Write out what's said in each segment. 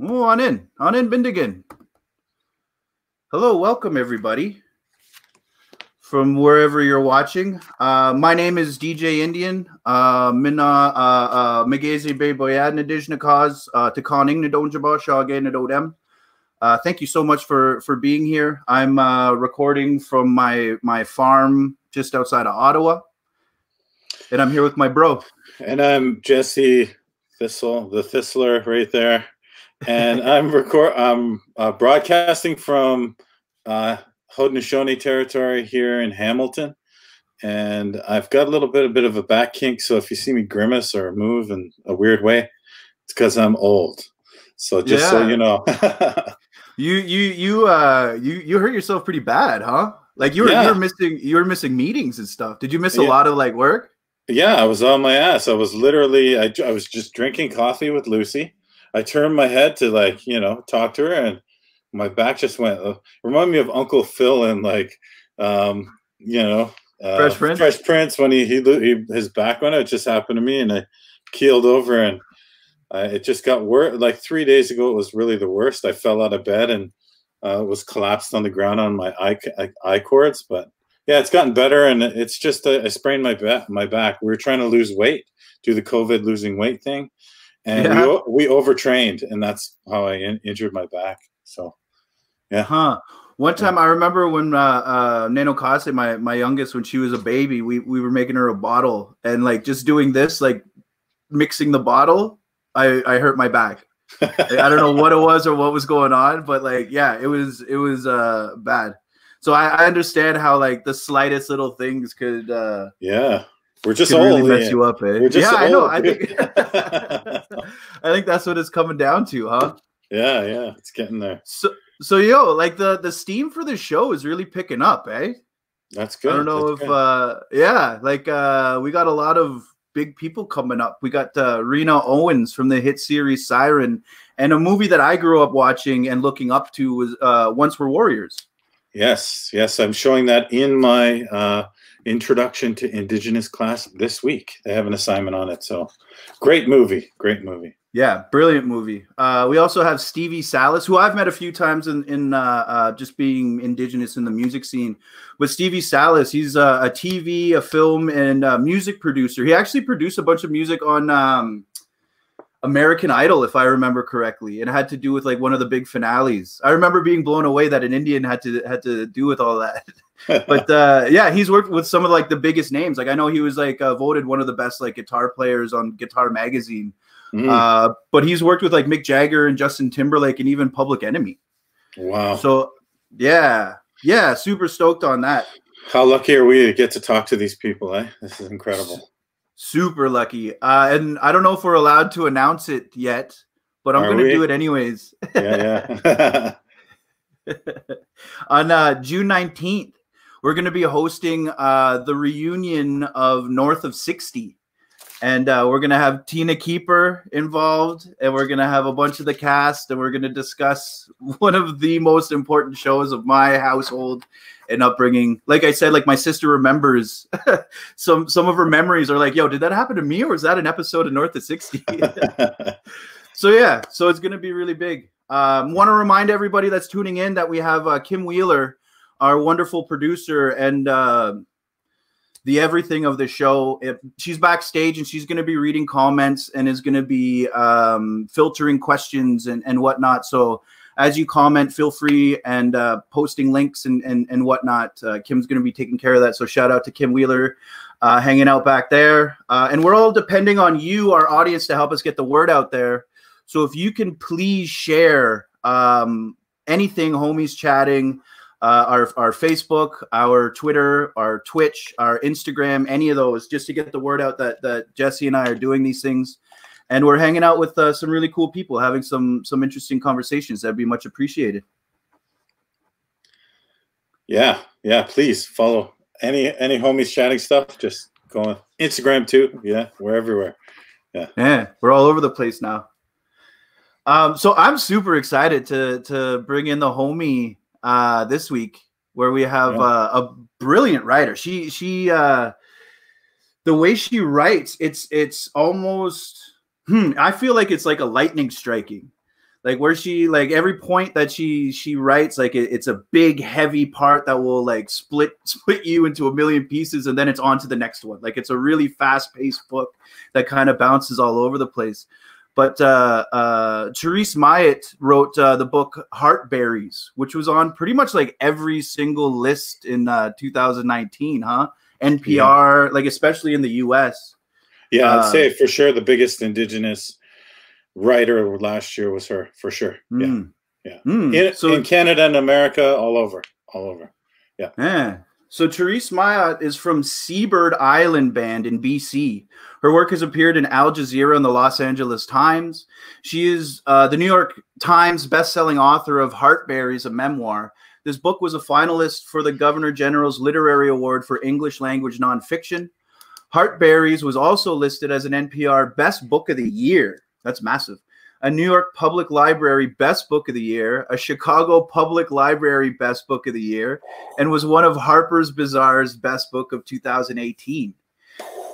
Oh, on in, Bindigan. Hello, welcome everybody from wherever you're watching. My name is DJ Indian. Mina Magezi Bay Boyad Nadijna Cause Takaning Nadonjaba Shage Nadodem. Thank you so much for being here. I'm recording from my farm just outside of Ottawa, and I'm here with my bro. And I'm Jesse Thistle, the Thistler right there. And I'm broadcasting from Haudenosaunee territory here in Hamilton. And I've got a bit of a back kink, so if you see me grimace or move in a weird way, it's because I'm old. So just so you know. You hurt yourself pretty bad, huh? Like you were missing meetings and stuff. Did you miss a lot of like work? Yeah, I was on my ass. I was literally I was just drinking coffee with Lucy. I turned my head to talk to her, and my back just went. Remind me of Uncle Phil and Fresh Prince when his back went. It just happened to me, and I keeled over, and it just got worse. Like 3 days ago, it was really the worst. I fell out of bed and was collapsed on the ground on my eye cords. But yeah, it's gotten better, and it's just I sprained my back. We were trying to lose weight, do the COVID losing weight thing. And we overtrained, and that's how I injured my back. So, yeah. One time I remember when Nano Kase, my youngest, when she was a baby, we were making her a bottle, and like just doing this, like mixing the bottle, I hurt my back. I don't know what it was or what was going on, but like, yeah, it was bad. So I understand how like the slightest little things could we're just old. Really mess you up, eh? We're just old. I know. I think that's what it's coming down to, huh? Yeah, it's getting there. So yo, like the steam for the show is really picking up, eh? That's good. I don't know we got a lot of big people coming up. We got Rena Owens from the hit series Siren, and a movie that I grew up watching and looking up to was Once Were Warriors. Yes, I'm showing that in my introduction to Indigenous class this week. They have an assignment on it, so great movie. Yeah, brilliant movie. We also have Stevie Salas, who I've met a few times in just being Indigenous in the music scene. But Stevie Salas, he's a TV, a film, and music producer. He actually produced a bunch of music on American Idol, if I remember correctly. It had to do with like one of the big finales. I remember being blown away that an Indian had to do with all that. But he's worked with some of like the biggest names. Like I know he was like voted one of the best like guitar players on Guitar Magazine. But he's worked with like Mick Jagger and Justin Timberlake and even Public Enemy. Wow. So yeah, super stoked on that. How lucky are we to get to talk to these people, eh? This is incredible. Super lucky. And I don't know if we're allowed to announce it yet, but I'm going to do it anyways. Yeah. On June 19th, we're going to be hosting the reunion of North of 60. And we're going to have Tina Keeper involved, and we're going to have a bunch of the cast, and we're going to discuss one of the most important shows of my household and upbringing. Like I said, like my sister remembers some of her memories are like, yo, did that happen to me, or is that an episode of North of 60? So it's going to be really big. Want to remind everybody that's tuning in that we have Kim Wheeler, our wonderful producer, and the everything of the show. She's backstage, and she's going to be reading comments and is going to be filtering questions and whatnot. So as you comment, feel free and posting links and whatnot. Kim's going to be taking care of that. So shout out to Kim Wheeler hanging out back there. And we're all depending on you, our audience, to help us get the word out there. So if you can please share anything, Homies Chatting, our Facebook, our Twitter, our Twitch, our Instagram, any of those, just to get the word out that Jesse and I are doing these things. And we're hanging out with some really cool people, having some interesting conversations. That'd be much appreciated. Yeah. Please follow any Homies Chatting stuff. Just go on Instagram too. Yeah, we're everywhere. Yeah, we're all over the place now. So I'm super excited to bring in the homie this week, where we have a brilliant writer. She the way she writes, it's almost I feel like it's like a lightning striking. like where she, like every point that she writes, like it's a big heavy part that will like split you into a million pieces, and then it's on to the next one. Like it's a really fast-paced book that kind of bounces all over the place. But Terese Mailhout wrote the book Heartberries, which was on pretty much like every single list in 2019, huh? NPR, like especially in the US. Yeah, I'd say for sure the biggest Indigenous writer last year was her, for sure. Yeah. In Canada and America, all over. Yeah. So Terese Mailhout is from Seabird Island Band in BC. Her work has appeared in Al Jazeera and the Los Angeles Times. She is the New York Times bestselling author of Heartberries, a memoir. This book was a finalist for the Governor General's Literary Award for English Language Nonfiction. Heartberries was also listed as an NPR Best Book of the Year. That's massive. A New York Public Library Best Book of the Year, a Chicago Public Library Best Book of the Year, and was one of Harper's Bazaar's Best Book of 2018.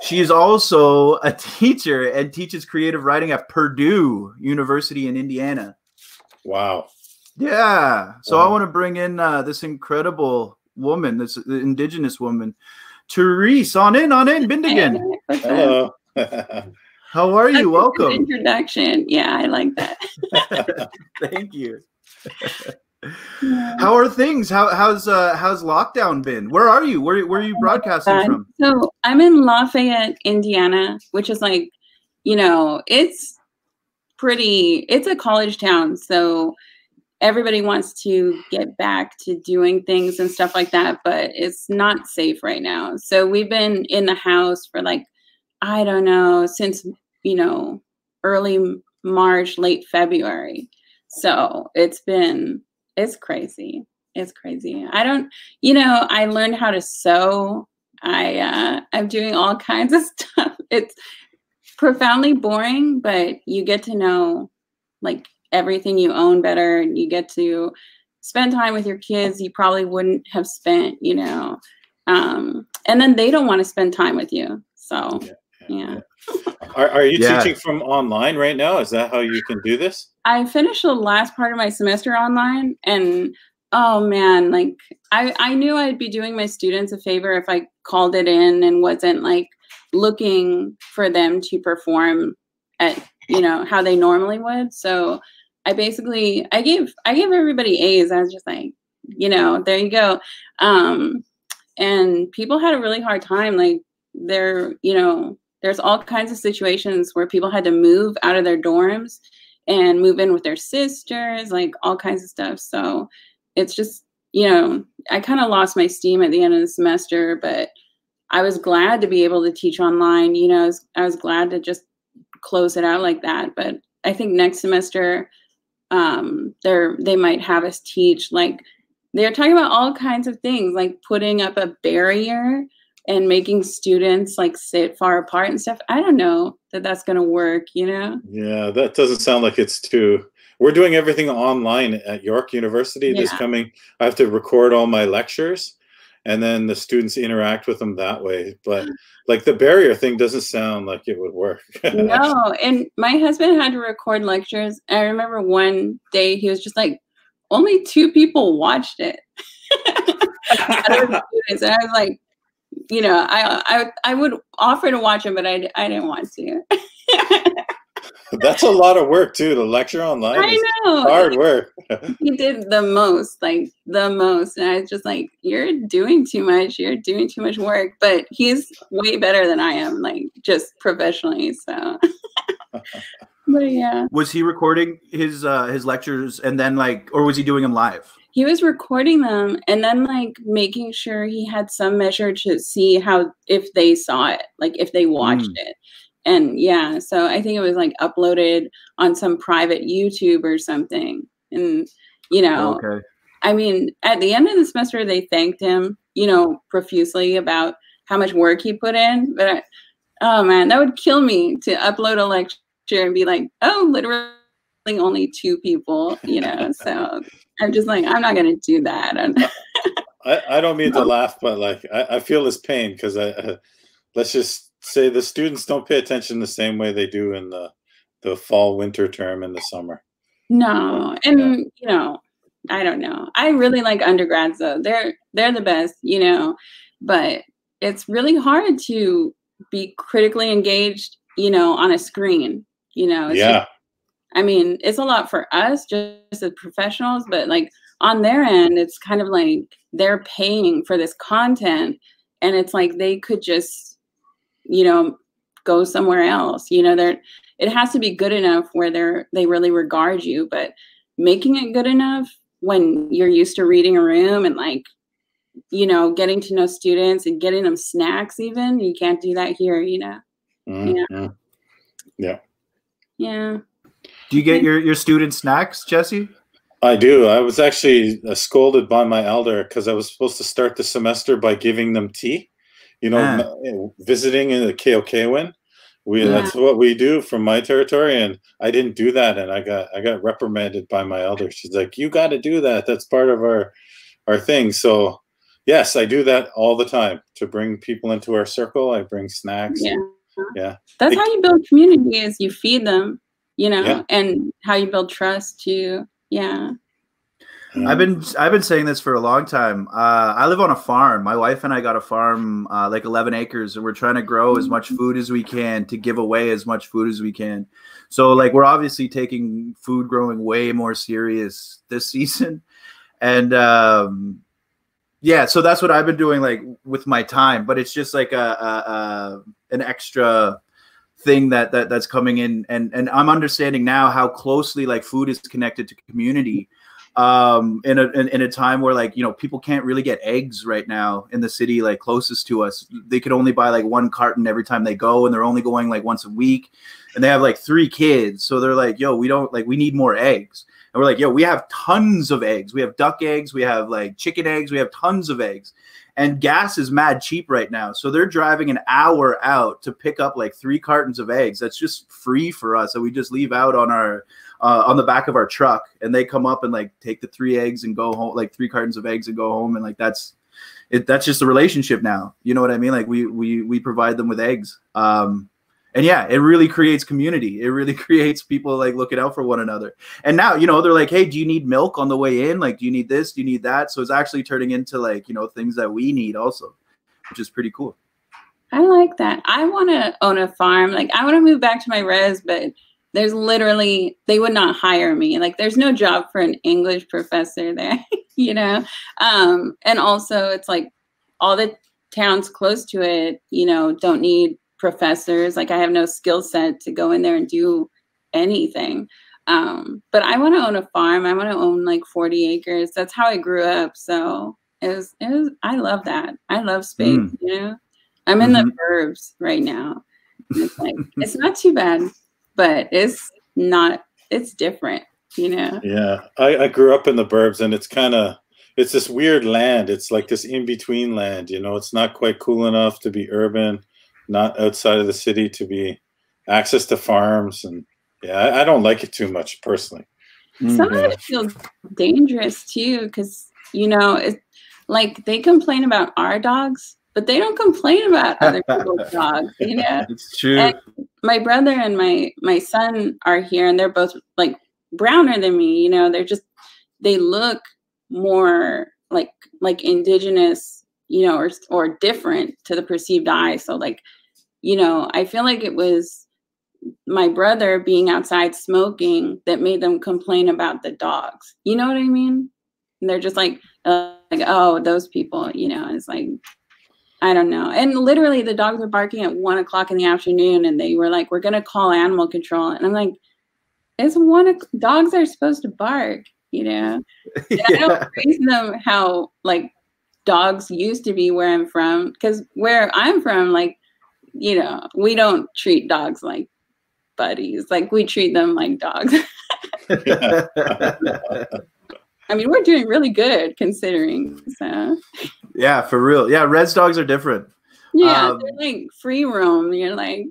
She is also a teacher and teaches creative writing at Purdue University in Indiana. Wow. Yeah. So I want to bring in this incredible woman, this Indigenous woman. Terese, on in, Bindigan. Hello. How are you? Welcome. Introduction. Yeah, I like that. Thank you. How are things? How's lockdown been? Where are you? Where are you broadcasting from? So I'm in Lafayette, Indiana, which is like, it's a college town. So everybody wants to get back to doing things and stuff like that, but it's not safe right now. So we've been in the house for like, I don't know, since, early March, late February. So it's crazy. It's crazy. I learned how to sew. I'm doing all kinds of stuff. It's profoundly boring, but you get to know like everything you own better, and you get to spend time with your kids you probably wouldn't have spent, and then they don't want to spend time with you. So yeah. Are you teaching from online right now? Is that how you can do this? I finished the last part of my semester online, and oh man, like I knew I'd be doing my students a favor if I called it in and wasn't like looking for them to perform at how they normally would. So I gave everybody A's. I was just like, there you go. And people had a really hard time. Like there's all kinds of situations where people had to move out of their dorms and move in with their sisters, like all kinds of stuff. So it's just, I kind of lost my steam at the end of the semester, but I was glad to be able to teach online. I was glad to just close it out like that. But I think next semester, they might have us teach, like they're talking about all kinds of things, like putting up a barrier and making students like sit far apart and stuff. I don't know that that's going to work, Yeah, that doesn't sound like it's too. We're doing everything online at York University. Yeah. This coming, I have to record all my lectures, and then the students interact with them that way. But like the barrier thing doesn't sound like it would work. No, and my husband had to record lectures. I remember one day he was just like, only 2 people watched it. And I was like, I would offer to watch them, but I didn't want to. That's a lot of work too. To lecture online. I know. Hard work. He did the most. And I was just like, you're doing too much. You're doing too much work. But he's way better than I am, like just professionally. So, but yeah. Was he recording his lectures and then or was he doing them live? He was recording them and then like making sure he had some measure to see if they saw it, like if they watched it. And yeah, so I think it was like uploaded on some private YouTube or something. And, okay. I mean, at the end of the semester, they thanked him, profusely about how much work he put in. But oh man, that would kill me to upload a lecture and be like, oh, literally only 2 people, so I'm just like, I'm not going to do that. I don't mean to laugh, but like, I feel his pain because let's just say the students don't pay attention the same way they do in the fall, winter term and the summer. No, and you know, I don't know. I really like undergrads though. They're the best, you know, but it's really hard to be critically engaged, you know, on a screen. You know, it's just, I mean, it's a lot for us just as professionals, but like on their end, it's kind of like they're paying for this content, and it's like they could just, you know, go somewhere else. You know, it has to be good enough where they really regard you, but making it good enough when you're used to reading a room and like, you know, getting to know students and getting them snacks, even you can't do that here, you know. Yeah. Do you get your student snacks, Jesse? I do. I was actually scolded by my elder because I was supposed to start the semester by giving them tea. You know, visiting in the KOKWin. That's what we do from my territory, and I didn't do that, and I got reprimanded by my elder. She's like, "You got to do that. That's part of our thing." So, yes, I do that all the time to bring people into our circle. I bring snacks. Yeah. That's how you build community. Is you feed them, you know, and how you build trust too. Yeah. I've been saying this for a long time. I live on a farm. My wife and I got a farm, like 11 acres, and we're trying to grow as much food as we can to give away as much food as we can. So like, we're obviously taking food growing way more serious this season. And yeah, so that's what I've been doing like with my time, but it's just like an extra thing that's coming in. And I'm understanding now how closely like food is connected to community. In a time where like, you know, people can't really get eggs right now in the city like closest to us. They could only buy like 1 carton every time they go, and they're only going like once a week, and they have like 3 kids, so they're like, yo, we need more eggs. And we're like, yo, we have tons of eggs. We have duck eggs, we have like chicken eggs, we have tons of eggs, and gas is mad cheap right now, so they're driving an hour out to pick up like 3 cartons of eggs. That's just free for us, and we just leave out on our on the back of our truck, and they come up and like take the 3 eggs and go home, like 3 cartons of eggs and go home. And like, that's just a relationship now. You know what I mean? Like we provide them with eggs. And yeah, it really creates community. It really creates people like looking out for one another. And now, you know, they're like, hey, do you need milk on the way in? Like, do you need this? Do you need that? So it's actually turning into like, you know, things that we need also, which is pretty cool. I like that. I want to own a farm. Like, I want to move back to my res, but there's literally, they would not hire me. Like, there's no job for an English professor there, you know? And also it's like all the towns close to it, you know, don't need professors. Like, I have no skill set to go in there and do anything. But I want to own a farm. I want to own like 40 acres. That's how I grew up. So it was, I love that. I love space, you know? I'm in the burbs right now. And it's like, it's not too bad, but it's different, you know? Yeah. I grew up in the burbs, and it's this weird land. It's like this in-between land, you know? It's not quite cool enough to be urban, not outside of the city to be access to farms. And yeah, I don't like it too much personally. Some of it feels dangerous too, because, you know, it's like they complain about our dogs, but they don't complain about other people's dogs, you know? It's true. And my brother and my son are here, and they're both like browner than me, you know? They look more like Indigenous, you know, or different to the perceived eye. So like, you know, I feel like it was my brother being outside smoking that made them complain about the dogs. You know what I mean? And they're just like, oh, those people, you know? And it's like, I don't know. And literally the dogs were barking at 1 o'clock in the afternoon, and they were like, we're going to call animal control. And I'm like, dogs are supposed to bark, you know? And I don't raise them how like dogs used to be where I'm from. Because where I'm from, like, you know, we don't treat dogs like buddies. Like, we treat them like dogs. I mean, we're doing really good considering. So. Yeah, for real. Yeah, res dogs are different. Yeah, they're like free roam. You're like,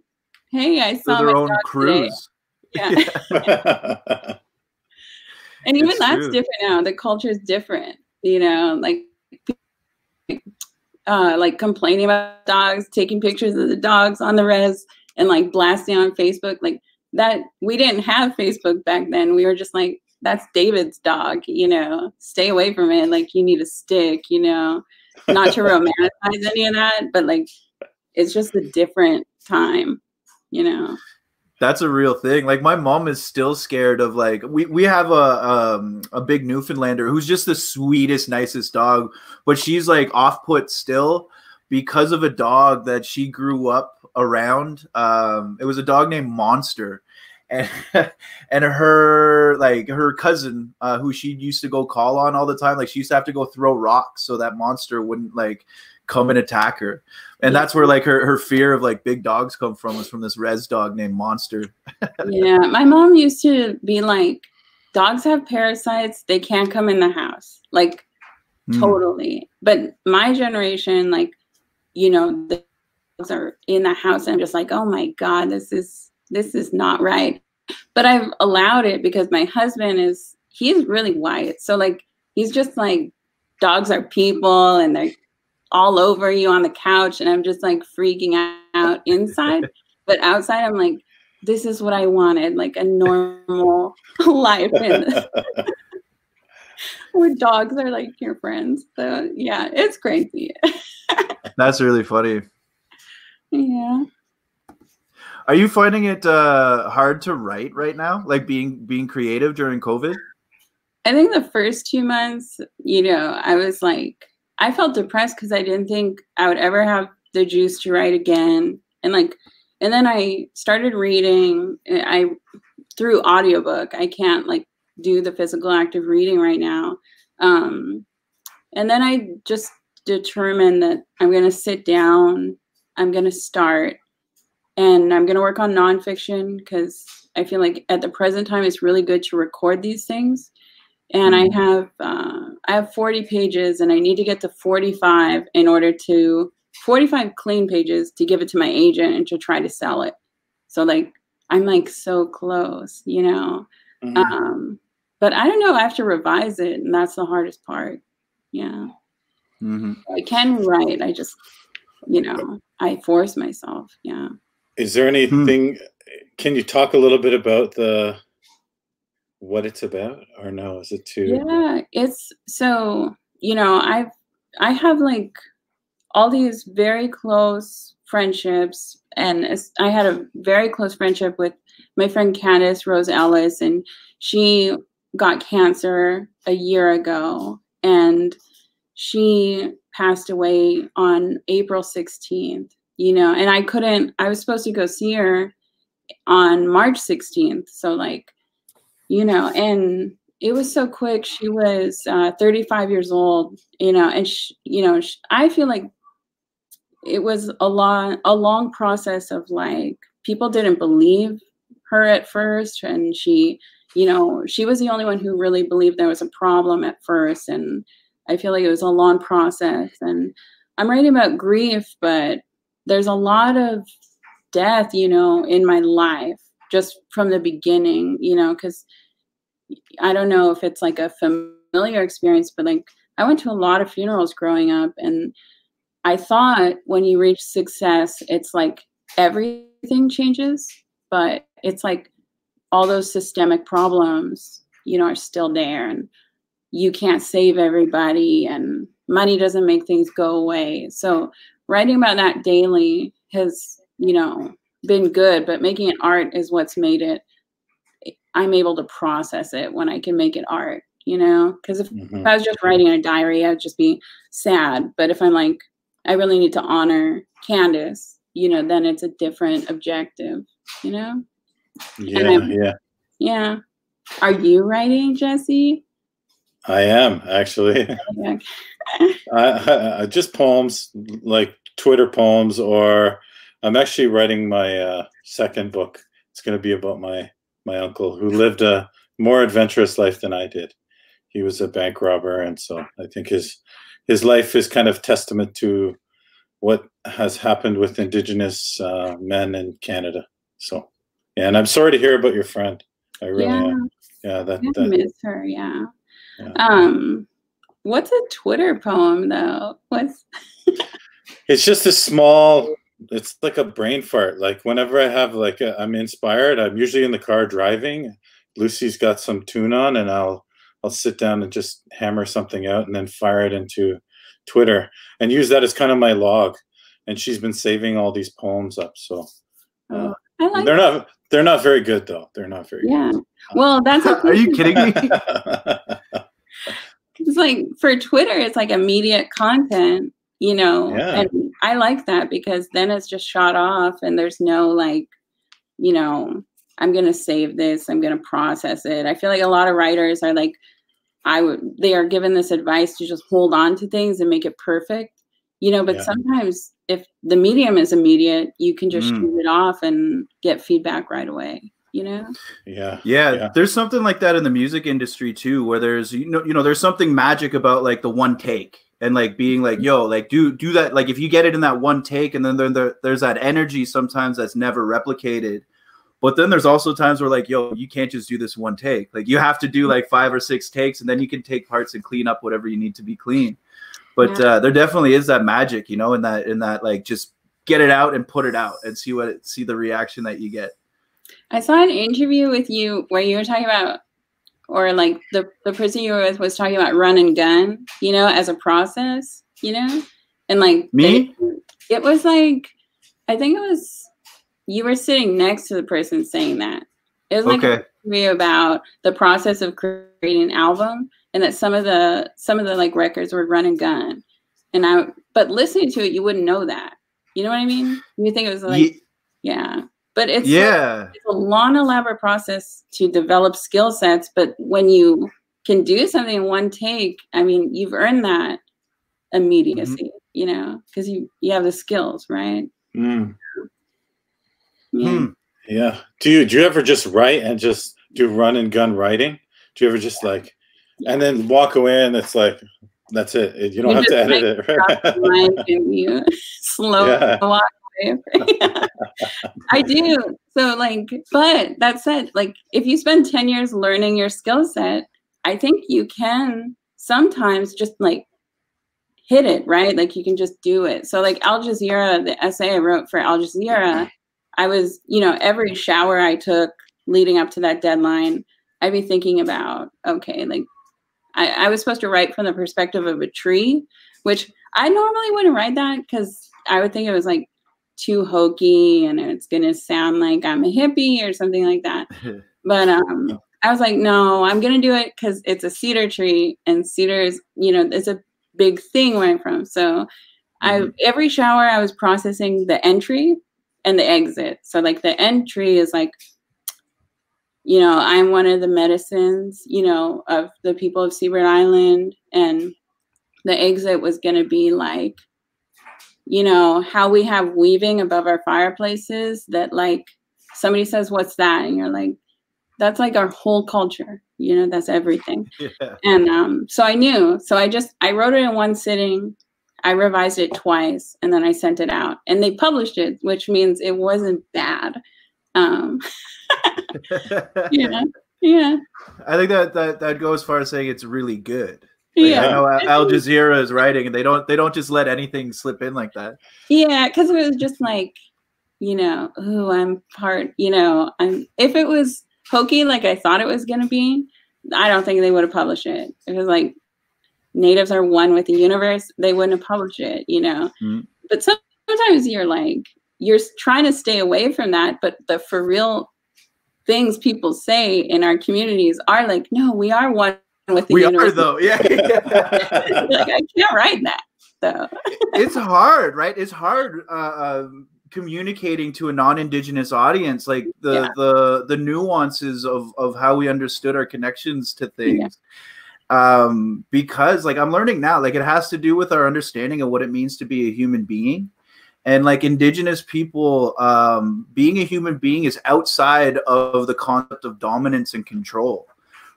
hey, I saw their my own dog cruise. Today. Yeah. And even that's different now. The culture is different. You know, like complaining about dogs, taking pictures of the dogs on the res, and like blasting on Facebook. Like that, we didn't have Facebook back then. We were just like, that's David's dog, you know, stay away from it. Like, you need a stick, you know, not to romanticize any of that, but like, it's just a different time, you know. That's a real thing. Like, my mom is still scared of, like, we have a big Newfoundlander who's just the sweetest, nicest dog, but she's like off put still because of a dog that she grew up around. It was a dog named Monster, and and her cousin, who she used to go call on all the time, like, she used to have to go throw rocks so that Monster wouldn't like come and attack her. And that's where like her fear of like big dogs come from, was from this res dog named Monster. Yeah, my mom used to be like, dogs have parasites, they can't come in the house, like totally. But my generation, like, you know, the dogs are in the house, and I'm just like, oh my God, this is not right. But I've allowed it because my husband he's really white, so like, he's just like, dogs are people and they're all over you on the couch, and I'm just like freaking out inside. But outside, I'm like, this is what I wanted, like a normal life where dogs are like your friends. So yeah, it's crazy. That's really funny. Yeah. Are you finding it hard to write right now? Like being creative during COVID? I think the first 2 months, you know, I was like, I felt depressed because I didn't think I would ever have the juice to write again. And then I started reading through audiobook. I can't like do the physical act of reading right now. And then I just determined that I'm going to sit down, I'm going to start, and I'm going to work on nonfiction, because I feel like at the present time, it's really good to record these things. And I have 40 pages, and I need to get to 45 45 clean pages to give it to my agent and to try to sell it. So like, I'm like so close, you know. But I don't know, I have to revise it, and that's the hardest part. Yeah. I can write, I just, you know, I force myself. Yeah. Is there anything, can you talk a little bit about what it's about, or no, is it too? Yeah, it's so, you know, I have like all these very close friendships, and I had a very close friendship with my friend Candace Rose Ellis, and she got cancer a year ago, and she passed away on April 16th, you know, and I was supposed to go see her on March 16th. So like, you know, and it was so quick. She was 35 years old, you know, and I feel like it was a long process of like, people didn't believe her at first, and she, you know, she was the only one who really believed there was a problem at first, and I feel like it was a long process. And I'm writing about grief, but there's a lot of death, you know, in my life just from the beginning, you know, because I don't know if it's like a familiar experience, but like, I went to a lot of funerals growing up, and I thought when you reach success, it's like everything changes, but it's like all those systemic problems, you know, are still there, and you can't save everybody, and money doesn't make things go away. So writing about that daily has, you know, been good, but making it art is what's made it. I'm able to process it when I can make it art, you know, because if I was just writing a diary, I'd just be sad. But if I'm like, I really need to honor Candace, you know, then it's a different objective, you know? Yeah. Are you writing, Jesse? I am, actually. I just poems, like Twitter poems, or I'm actually writing my second book. It's going to be about my uncle, who lived a more adventurous life than I did. He was a bank robber, and so I think his life is kind of testament to what has happened with Indigenous men in Canada. So, yeah, and I'm sorry to hear about your friend. I really am. Yeah, I miss her. Yeah. What's a Twitter poem though? It's just a small. It's like a brain fart. Like whenever I have I'm inspired, I'm usually in the car driving, Lucy's got some tune on, and I'll sit down and just hammer something out and then fire it into Twitter and use that as kind of my log. And she's been saving all these poems up. So I like they're not very good though. They're not very good. Well, that's Are you kidding me? It's like for Twitter, it's like immediate content, you know, Yeah. and I like that because then it's just shot off and there's no like, you know, I'm going to save this, I'm going to process it. I feel like a lot of writers are like, they are given this advice to just hold on to things and make it perfect, you know, but sometimes if the medium is immediate, you can just shoot it off and get feedback right away. You know? Yeah. There's something like that in the music industry too, where there's, you know, there's something magic about like the one take and like being like, yo, like do that. Like if you get it in that one take and then there's that energy sometimes that's never replicated. But then there's also times where like, yo, you can't just do this one take. Like you have to do like 5 or 6 takes and then you can take parts and clean up whatever you need to be clean. But there definitely is that magic, you know, in that like just get it out and put it out and see the reaction that you get. I saw an interview with you where you were talking about, or like the person you were with was talking about run and gun, you know, as a process, you know, and like me, it was like, I think it was, you were sitting next to the person saying that. It was like an interview about the process of creating an album and that some of the like records were run and gun. But listening to it, you wouldn't know that. You know what I mean? You think it was like, But it's it's a long, elaborate process to develop skill sets. But when you can do something in one take, I mean, you've earned that immediacy, you know, because you have the skills, right? Yeah. Do you ever just write and just do run and gun writing? Do you ever just like, and then walk away and it's like, that's it. You don't have to edit it, right? And you slow walk away. I do. So like, but that said, like if you spend 10 years learning your skill set, I think you can sometimes just like hit it, right? Like you can just do it. So like Al Jazeera, the essay I wrote for Al Jazeera, I was, you know, every shower I took leading up to that deadline, I'd be thinking about, okay, like I was supposed to write from the perspective of a tree, which I normally wouldn't write that because I would think it was like too hokey and it's going to sound like I'm a hippie or something like that. But I was like, no, I'm going to do it because it's a cedar tree and cedars, you know, it's a big thing where I'm from. So every shower I was processing the entry and the exit. So like the entry is like, you know, I'm one of the medicines, you know, of the people of Seabird Island. And the exit was going to be like, you know, how we have weaving above our fireplaces that like somebody says, what's that? And you're like, that's like our whole culture, you know, that's everything. And so I knew, so I wrote it in one sitting. I revised it twice and then I sent it out and they published it, which means it wasn't bad. Yeah. I think that goes as far as saying it's really good. Like, I know Al Jazeera is writing and they don't just let anything slip in like that. Yeah, because it was just like, you know, I'm part, you know, if it was hokey like I thought it was gonna be, I don't think they would have published it. If it was like natives are one with the universe, they wouldn't have published it, you know. But sometimes you're trying to stay away from that, but the for real things people say in our communities are like, no, we are one with the universe. We are though, yeah. Like I can't write that. So it's hard, right? It's hard communicating to a non-Indigenous audience, like the nuances of how we understood our connections to things. Because like I'm learning now, like it has to do with our understanding of what it means to be a human being. And like Indigenous people, being a human being is outside of the concept of dominance and control,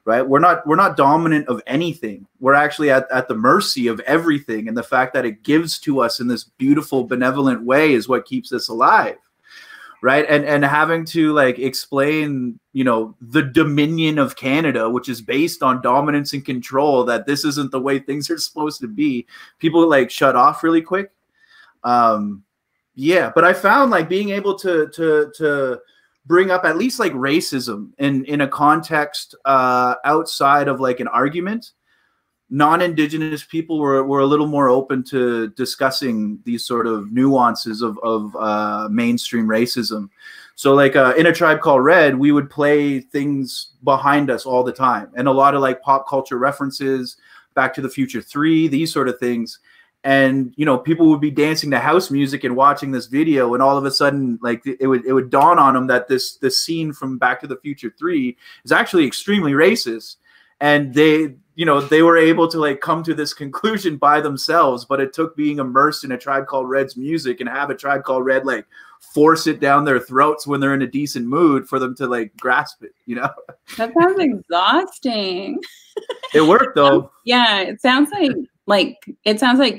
right? We're not dominant of anything. We're actually at the mercy of everything. And the fact that it gives to us in this beautiful, benevolent way is what keeps us alive, right? And having to like explain, you know, the Dominion of Canada, which is based on dominance and control, that this isn't the way things are supposed to be. People like shut off really quick. Yeah, but I found like being able to bring up at least like racism in a context outside of like an argument. Non-Indigenous people were a little more open to discussing these sort of nuances of mainstream racism. So like in A Tribe Called Red, we would play things behind us all the time, and a lot of like pop culture references, Back to the Future 3, these sort of things. And, you know, people would be dancing to house music and watching this video, and all of a sudden, like, it would dawn on them that this scene from Back to the Future 3 is actually extremely racist. And they, you know, they were able to like come to this conclusion by themselves, but it took being immersed in A Tribe Called Red's music and have A Tribe Called Red like force it down their throats when they're in a decent mood for them to like grasp it, you know? That sounds exhausting. It worked though. Yeah, it sounds like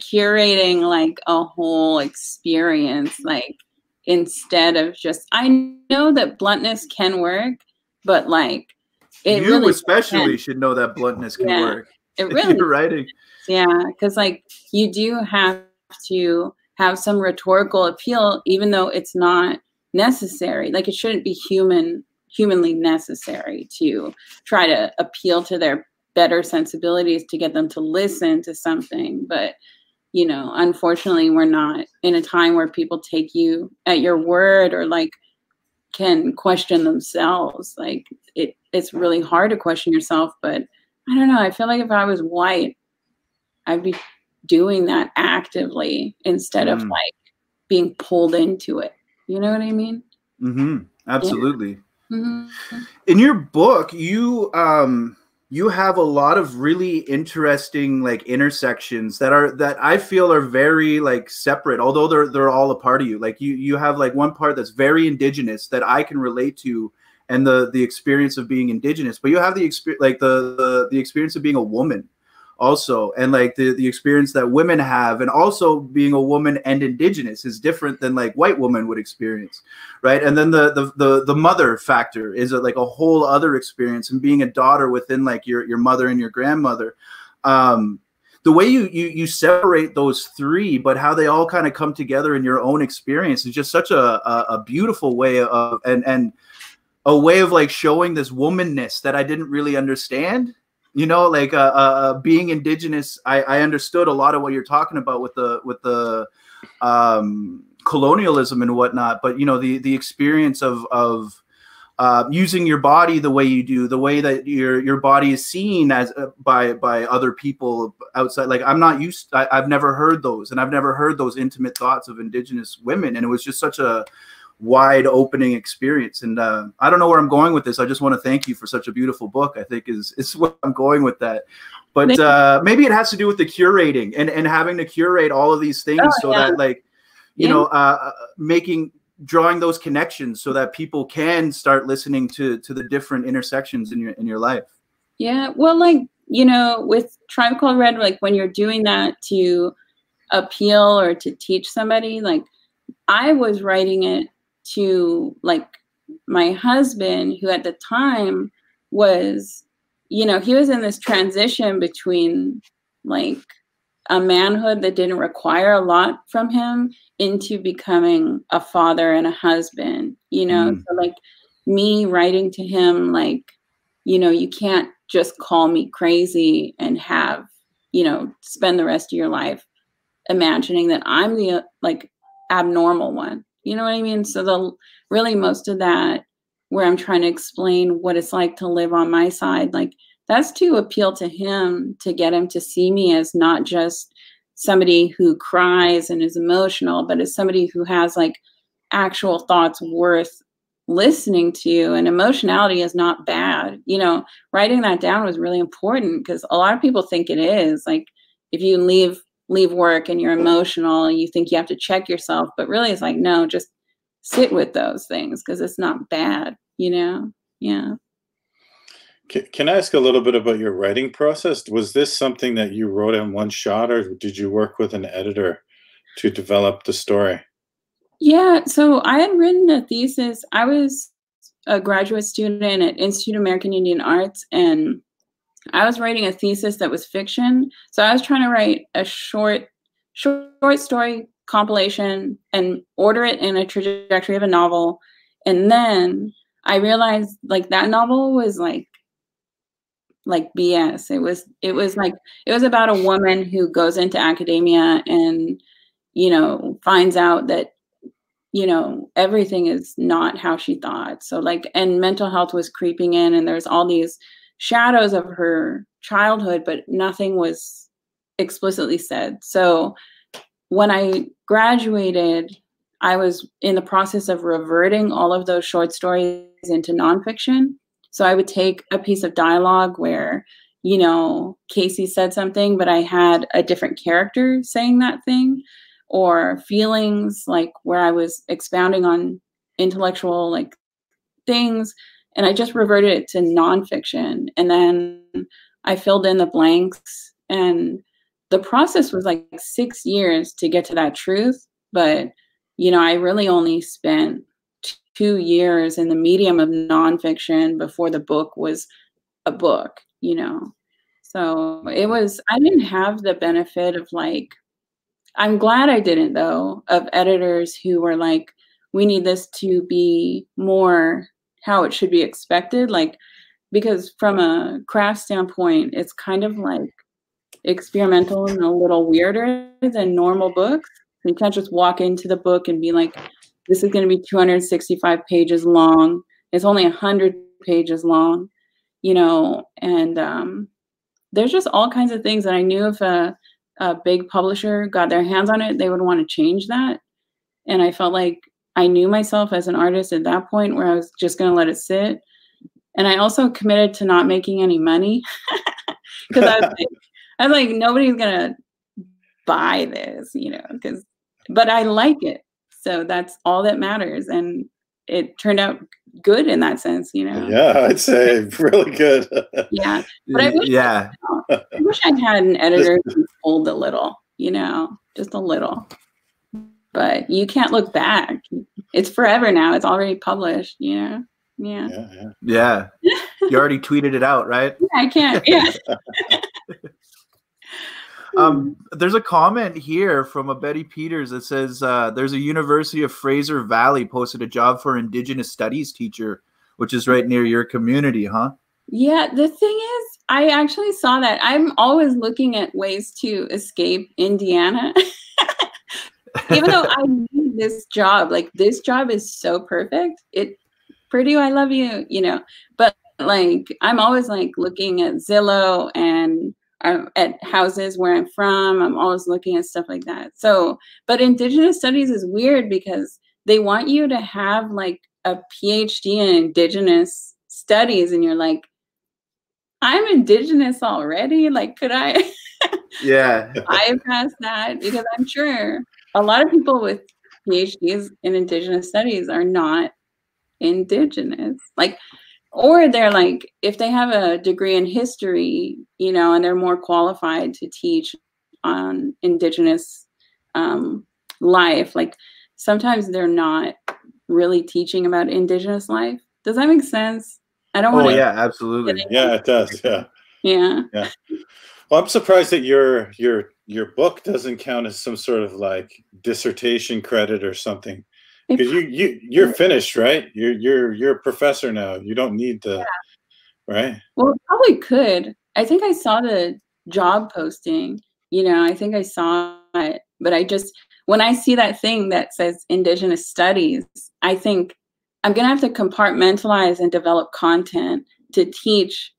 curating like a whole experience, like instead of just, I know that bluntness can work, but like it you really especially should know that bluntness can work. It really You're writing. Yeah, because like you do have to have some rhetorical appeal, even though it's not necessary. Like it shouldn't be humanly necessary to try to appeal to their better sensibilities to get them to listen to something. But, you know, unfortunately, we're not in a time where people take you at your word or like can question themselves. Like it's really hard to question yourself. But I don't know. I feel like if I was white, I'd be doing that actively instead of like being pulled into it. You know what I mean? Mm-hmm. Absolutely. Yeah. Mm-hmm. In your book, you have a lot of really interesting like intersections that I feel are very like separate, although they're all a part of you. Like you have like one part that's very Indigenous that I can relate to, and the experience of being Indigenous, but you have the experience like the experience of being a woman also, and like the experience that women have, and also being a woman and Indigenous is different than like white women would experience, right? And then the mother factor is like a whole other experience, and being a daughter within like your mother and your grandmother. The way you separate those three, but how they all kind of come together in your own experience is just such a beautiful way of and a way of like showing this womanness that I didn't really understand. You know, like being Indigenous, I understood a lot of what you're talking about with the colonialism and whatnot. But you know, the experience of using your body the way you do, the way that your body is seen as by other people outside. Like I've never heard those, and I've never heard those intimate thoughts of Indigenous women, and it was just such a wide opening experience. And I don't know where I'm going with this. I just want to thank you for such a beautiful book, I think is what I'm going with that. But maybe it has to do with the curating and having to curate all of these things that like, you know, drawing those connections so that people can start listening to the different intersections in your life. Yeah. Well, like, you know, with Tribe Called Red, like when you're doing that to appeal or to teach somebody, like I was writing it to like my husband, who at the time was, you know, he was in this transition between like a manhood that didn't require a lot from him into becoming a father and a husband, you know. So like me writing to him, like, you know, you can't just call me crazy and have, you know, spend the rest of your life imagining that I'm the like abnormal one. You know what I mean? So really most of that where I'm trying to explain what it's like to live on my side, like that's to appeal to him, to get him to see me as not just somebody who cries and is emotional, but as somebody who has like actual thoughts worth listening to. And emotionality is not bad. You know, writing that down was really important because a lot of people think it is. Like if you leave work and you're emotional, you think you have to check yourself, but really it's like, no, just sit with those things because it's not bad, you know? Yeah. Can I ask a little bit about your writing process? Was this something that you wrote in one shot, or did you work with an editor to develop the story? Yeah, so I had written a thesis. I was a graduate student at Institute of American Indian Arts, and I was writing a thesis that was fiction. So I was trying to write a short story compilation and order it in a trajectory of a novel. And then I realized like that novel was like BS. It was about a woman who goes into academia and, you know, finds out that, you know, everything is not how she thought. So like, and mental health was creeping in, and there's all these shadows of her childhood, but nothing was explicitly said. So when I graduated, I was in the process of reverting all of those short stories into nonfiction. So I would take a piece of dialogue where, you know, Casey said something, but I had a different character saying that thing, or feelings like where I was expounding on intellectual like things. And I just reverted it to nonfiction. And then I filled in the blanks. And the process was like 6 years to get to that truth. But, you know, I really only spent 2 years in the medium of nonfiction before the book was a book, you know. So I didn't have the benefit of like, I'm glad I didn't though, of editors who were like, we need this to be more how it should be expected. Like, because from a craft standpoint, it's kind of like experimental and a little weirder than normal books. You can't just walk into the book and be like, this is going to be 265 pages long. It's only 100 pages long, you know, and there's just all kinds of things that I knew if a big publisher got their hands on it, they would want to change that. And I felt like I knew myself as an artist at that point where I was just going to let it sit. And I also committed to not making any money because I was like, nobody's going to buy this, you know, but I like it. So that's all that matters. And it turned out good in that sense, you know? Yeah, I'd say really good. Yeah. But I wish I had an editor who pulled a little, you know, just a little. But you can't look back. It's forever now. It's already published, you know? Yeah. You already tweeted it out, right? Yeah, I can't. Yeah. There's a comment here from a Betty Peters that says there's a University of Fraser Valley posted a job for Indigenous studies teacher, which is right near your community, huh? Yeah, the thing is, I actually saw that. I'm always looking at ways to escape Indiana. Even though I need this job, like this job is so perfect. Purdue, I love you, you know. But like, I'm always like looking at Zillow and at houses where I'm from. I'm always looking at stuff like that. So, but Indigenous studies is weird because they want you to have like a PhD in Indigenous studies, and you're like, I'm Indigenous already. Like, could I? Yeah. bypass that? Because I'm sure a lot of people with PhDs in Indigenous studies are not Indigenous. Like, or they're like, if they have a degree in history, you know, and they're more qualified to teach on Indigenous life, like sometimes they're not really teaching about Indigenous life. Does that make sense? I don't want to. Oh, yeah, absolutely. Yeah, it does. Yeah. Yeah. Yeah. Well, I'm surprised that your book doesn't count as some sort of like dissertation credit or something. Because you're finished, right? You're a professor now. You don't need the right. Well, it probably could. I think I saw the job posting. You know, I think I saw it, but when I see that thing that says Indigenous studies, I think I'm gonna have to compartmentalize and develop content to teach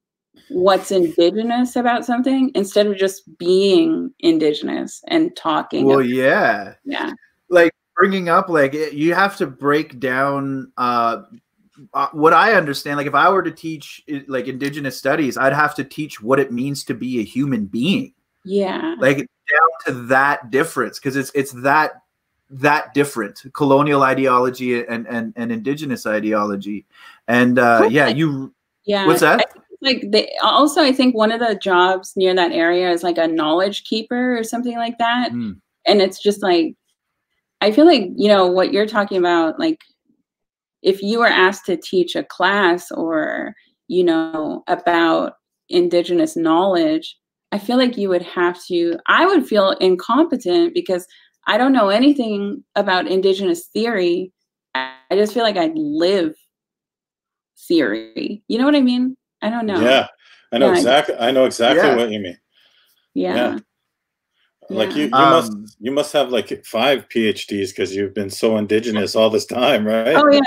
what's Indigenous about something instead of just being Indigenous and talking. Well, yeah. Like bringing up, like you have to break down what I understand. Like if I were to teach like Indigenous studies, I'd have to teach what it means to be a human being. Yeah. Like down to that difference, because it's that different, colonial ideology and Indigenous ideology. And what's that? I think one of the jobs near that area is like a knowledge keeper or something like that. And it's just like, I feel like, you know, what you're talking about, like if you were asked to teach a class or, you know, about Indigenous knowledge, I feel like I would feel incompetent because I don't know anything about Indigenous theory. I just feel like I live theory. You know what I mean? I don't know. Yeah, I know Yeah, exactly. I know exactly Yeah. what you mean. yeah. Like Yeah. you must have like 5 PhDs because you've been so indigenous all this time, right? Oh yeah.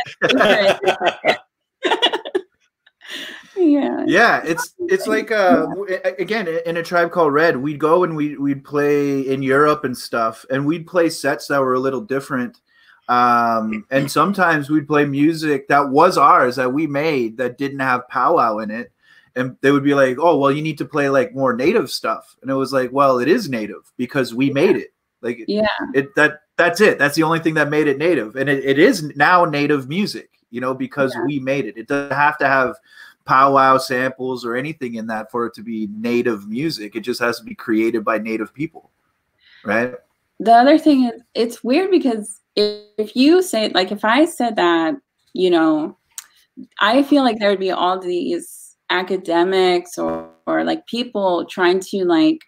Yeah. Yeah, it's like again, in A Tribe Called Red, we'd go and we'd play in Europe and stuff, and we'd play sets that were a little different. And sometimes we'd play music that was ours that we made that didn't have powwow in it. And they would be like, "Oh, well, you need to play like more native stuff." And it was like, "Well, it is native because we made it." Like, that's it. That's the only thing that made it native, and it is now native music, you know, because we made it. It doesn't have to have powwow samples or anything in that for it to be native music. It just has to be created by native people, right? The other thing is, it's weird because if you say, like, if I said that, you know, I feel like there would be all these academics or like people trying to like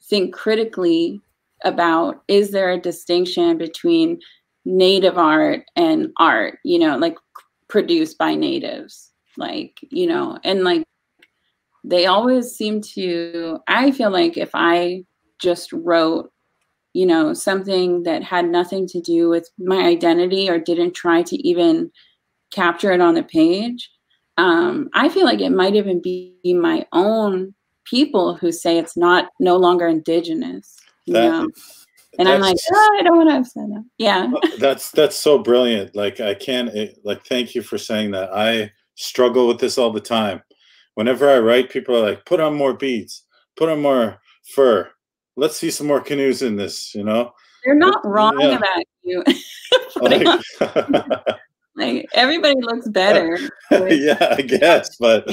think critically about, is there a distinction between native art and art, you know, like produced by natives, like, you know, and like they always seem to, I feel like if I just wrote, you know, something that had nothing to do with my identity or didn't try to even capture it on the page, I feel like it might even be my own people who say it's no longer indigenous, you know? And I'm like, I don't want to have said that. Yeah. That's so brilliant. Like I can't like, thank you for saying that. I struggle with this all the time. Whenever I write, people are like, put on more beads, put on more fur. Let's see some more canoes in this, you know? They're not wrong about you. Like everybody looks better. Yeah, I guess, but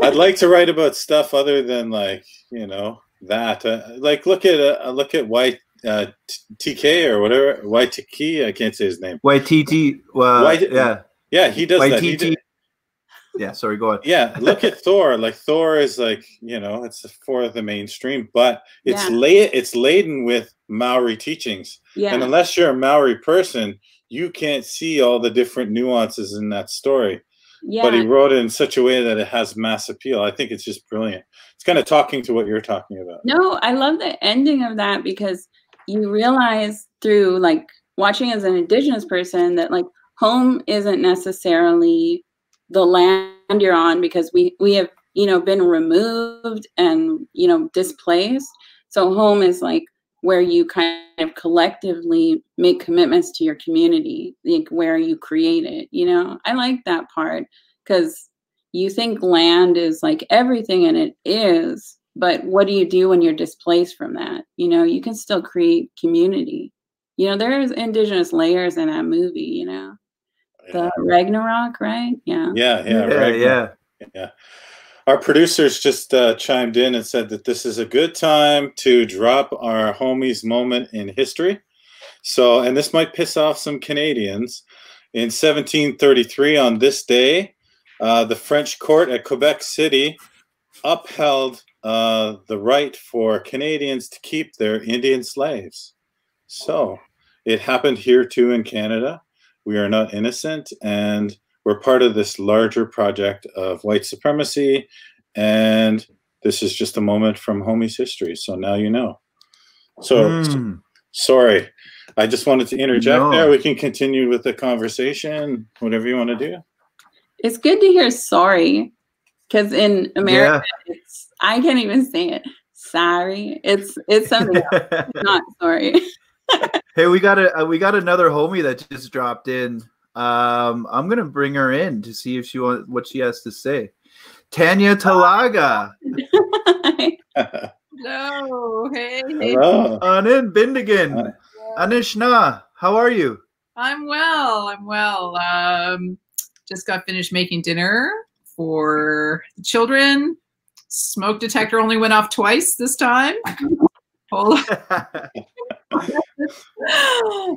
I'd like to write about stuff other than like, you know, that. Like look at White TK or whatever, YTK. I can't say his name. YTT. Yeah, he does YTT. that. Yeah, sorry, go on. Yeah, look at Thor. Like Thor is like, you know, it's for the mainstream, but it's laden with Maori teachings. Yeah. And unless you're a Maori person, you can't see all the different nuances in that story. Yeah. But he wrote it in such a way that it has mass appeal. I think it's just brilliant. It's kind of talking to what you're talking about. No, I love the ending of that because you realize through like watching as an Indigenous person that like home isn't necessarily the land you're on because we have, you know, been removed and, you know, displaced. So home is like where you kind of collectively make commitments to your community, like where you create it, you know. I like that part because you think land is like everything, and it is, but what do you do when you're displaced from that? You know, you can still create community. You know, there's Indigenous layers in that movie, you know. The Ragnarok, right? Yeah. Our producers just chimed in and said that this is a good time to drop our homies moment in history. So, and this might piss off some Canadians. In 1733, on this day, the French court at Quebec City upheld the right for Canadians to keep their Indian slaves. So it happened here too in Canada. We are not innocent, and we're part of this larger project of white supremacy, and this is just a moment from homies history. So now you know. So sorry, I just wanted to interject there. We can continue with the conversation, whatever you want to do. It's good to hear sorry, because in America, I can't even say it. Sorry, it's something else. Not sorry. Hey, we got another homie that just dropped in. I'm gonna bring her in to see if what she has to say. Tanya Talaga. Hello. Hey. Hello. Anin Bindigan. Anishna, how are you? I'm well. Just got finished making dinner for the children. Smoke detector only went off twice this time. Hold on.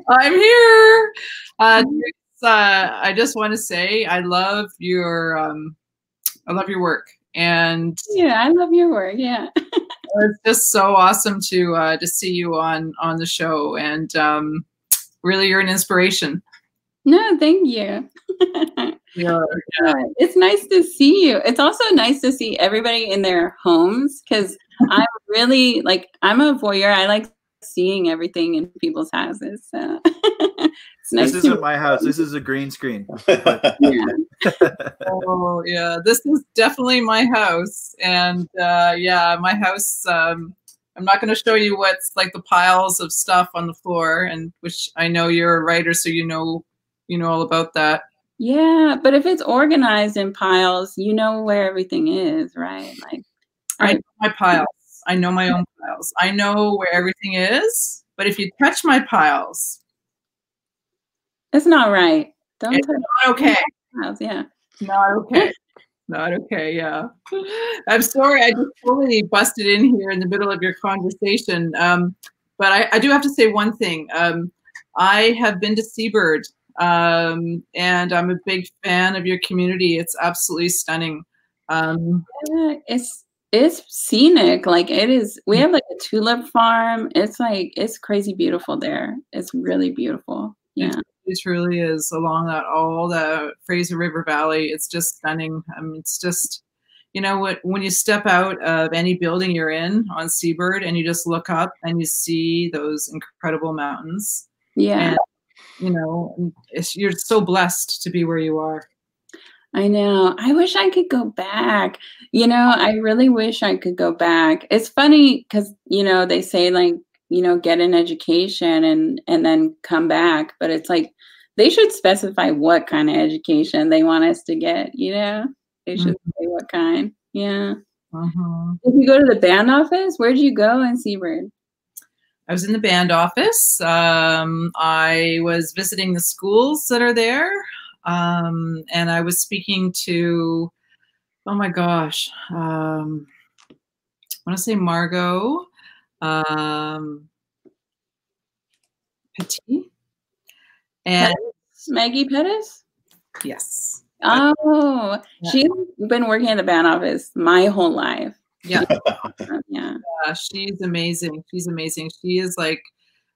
I'm here. I just want to say I love your work, and I love your work. Yeah, it's just so awesome to see you on the show, and really you're an inspiration. No, thank you. Yeah. It's nice to see you. It's also nice to see everybody in their homes because I'm really like, I'm a voyeur. I like seeing everything in people's houses. So it's nice. This isn't my house. This is a green screen. Yeah. Oh yeah, this is definitely my house, and yeah, my house. I'm not going to show you what's like the piles of stuff on the floor, and which I know you're a writer, so you know all about that. Yeah, but if it's organized in piles, you know where everything is, right? Like, I know my piles. I know my own piles. I know where everything is, but if you touch my piles, it's not right. Don't it's touch not okay. piles. Yeah. Not okay. Not okay, yeah. I'm sorry, I just totally busted in here in the middle of your conversation. But I do have to say one thing. I have been to Seabird, and I'm a big fan of your community. It's absolutely stunning. Yeah, it's scenic. Like it is. We have like a tulip farm. It's like it's crazy beautiful there. It's really beautiful. Yeah. It truly is along all the Fraser River Valley. It's just stunning. It's just, when you step out of any building you're in on Seabird and you just look up and you see those incredible mountains. Yeah. And, you're so blessed to be where you are. I know. I wish I could go back. I really wish I could go back. It's funny because, they say like, get an education and then come back. But it's like, they should specify what kind of education they want us to get, They should say what kind. Yeah. Did you go to the band office? Where'd you go in Seabird? I was in the band office. I was visiting the schools that are there. And I was speaking to, oh my gosh, I want to say Margot Petit. And Maggie Pettis? Yes. Oh, yeah. She's been working at the band office my whole life. Yeah. Yeah. She's amazing. She's amazing. She is like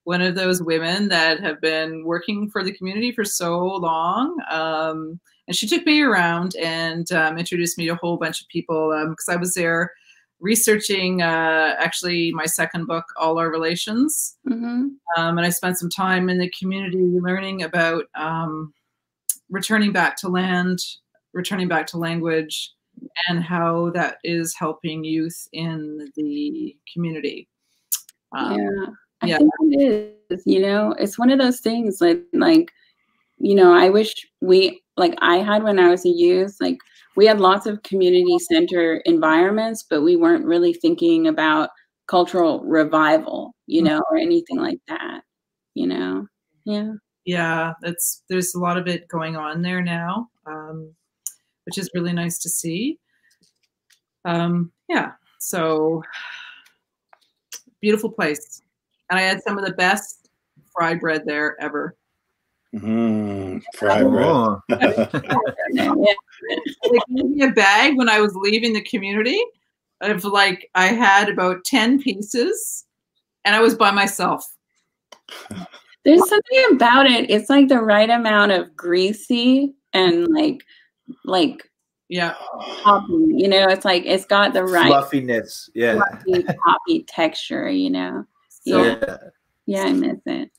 one of those women that have been working for the community for so long. And she took me around and introduced me to a whole bunch of people because I was there researching actually my second book, All Our Relations. And I spent some time in the community learning about returning back to land, returning back to language, and how that is helping youth in the community. I think it is, it's one of those things like, I wish I had when I was a youth, like we had lots of community center environments, but we weren't really thinking about cultural revival, or anything like that, Yeah. Yeah, there's a lot of it going on there now, which is really nice to see. Yeah, so beautiful place. And I had some of the best fry bread there ever. Fry bread. They gave me a bag when I was leaving the community of like, I had about 10 pieces and I was by myself. There's something about it. It's like the right amount of greasy and like yeah, poppy, it's like it's got the right fluffiness, fluffy, poppy texture, So, yeah, I miss it.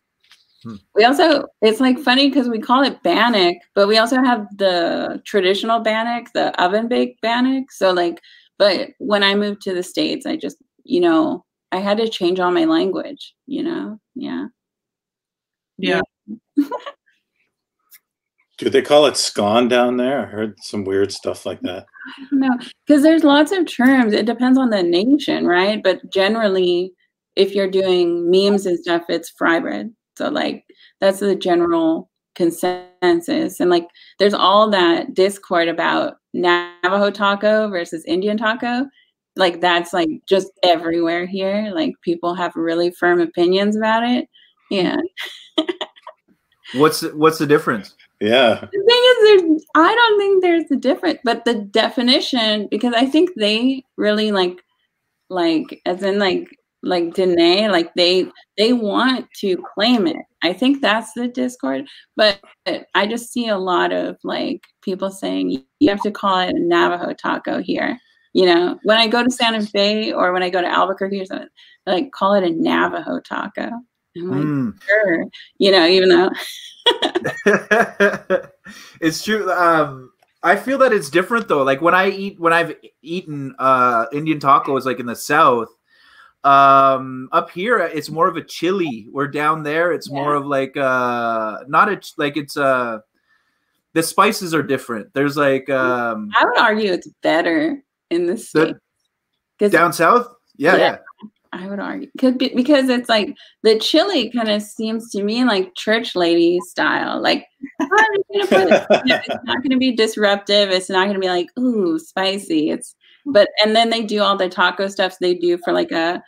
We also, it's like funny because we call it bannock, but we also have the traditional bannock, the oven baked bannock. So like, but when I moved to the States, I just, I had to change all my language, yeah. Do they call it scone down there? I heard some weird stuff like that. I don't know, because there's lots of terms. It depends on the nation, right? But generally, if you're doing memes and stuff, it's fry bread. So like that's the general consensus. And like there's all that discord about Navajo taco versus Indian taco. Like that's like just everywhere here. Like people have really firm opinions about it. Yeah. What's the difference? Yeah. The thing is, I don't think there's a difference, but the definition, because I think they really like as in like Danae, like they want to claim it, I think that's the discord. But I just see a lot of like people saying you have to call it a Navajo taco here. You know, when I go to Santa Fe or when I go to Albuquerque or something, like call it a Navajo taco. I'm like, sure. You know, even though it's true. I feel that it's different though. Like when I've eaten Indian tacos like in the South, up here it's more of a chili. Where down there it's more of like not a like it's the spices are different. There's like I would argue it's better in the States. Down south? Yeah. I would argue because it's like the chili kind of seems to me like church lady style. Like it's not going to be disruptive. It's not going to be like, ooh, spicy. And then they do all the taco stuff they do for like a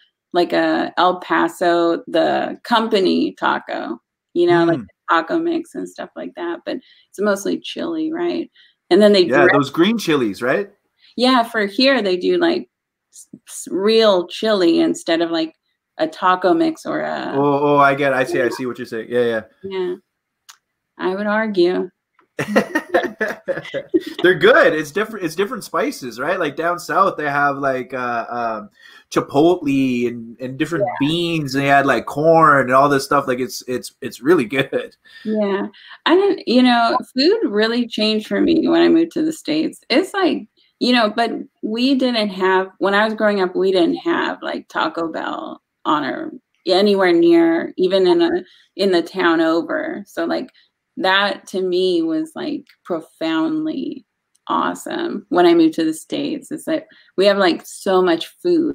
El Paso, the company taco, you know, like the taco mix and stuff like that. But it's mostly chili, right? And then they those green chilies, right? Yeah, for here they do like real chili instead of like a taco mix or a. Oh, I get it. I see what you're saying. Yeah. I would argue. They're good. It's different spices, right? Like down south they have like chipotle and different beans, and they had like corn and all this stuff. Like it's really good. Yeah. I didn't, you know, food really changed for me when I moved to the States. It's like, you know, but we didn't have, when I was growing up, we didn't have like Taco Bell on our anywhere near, even in the town over. So like that to me was like profoundly awesome when I moved to the States. It's like we have like so much food.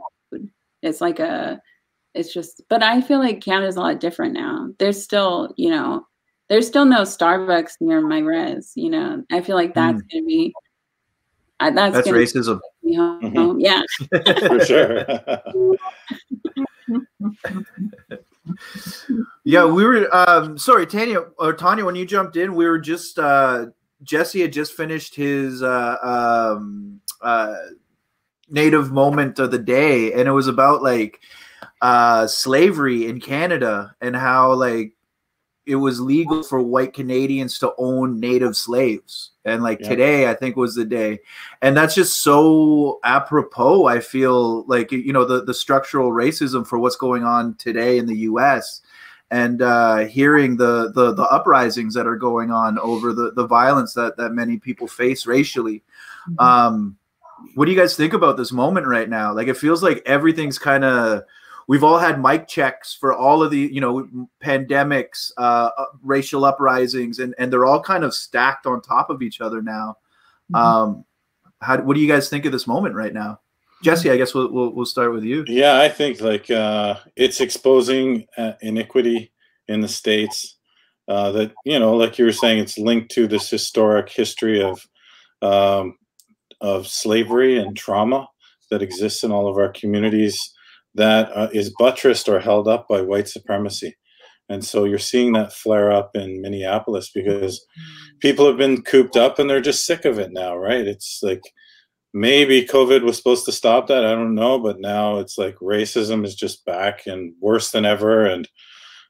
It's like it's just, but I feel like Canada's a lot different now. There's still, you know, there's still no Starbucks near my res, you know. I feel like that's going to be, that's racism. Home. Yeah, for sure. Yeah, we were. Sorry, Tanya, when you jumped in, we were just. Jesse had just finished his native moment of the day, and it was about like slavery in Canada and how like it was legal for white Canadians to own native slaves. And like today, I think was the day. And that's just so apropos. I feel like, you know, the structural racism for what's going on today in the US, and hearing the uprisings that are going on over the violence that many people face racially. What do you guys think about this moment right now? Like, it feels like everything's kind of, we've all had mic checks for all of the, you know, pandemics, racial uprisings, and they're all kind of stacked on top of each other now. What do you guys think of this moment right now? Jesse, I guess we'll start with you. Yeah, I think like it's exposing iniquity in the States that, you know, like you were saying, it's linked to this historic history of slavery and trauma that exists in all of our communities that is buttressed or held up by white supremacy. And so you're seeing that flare up in Minneapolis because people have been cooped up and they're just sick of it now, right? It's like maybe COVID was supposed to stop that. I don't know. But now it's like racism is just back and worse than ever. And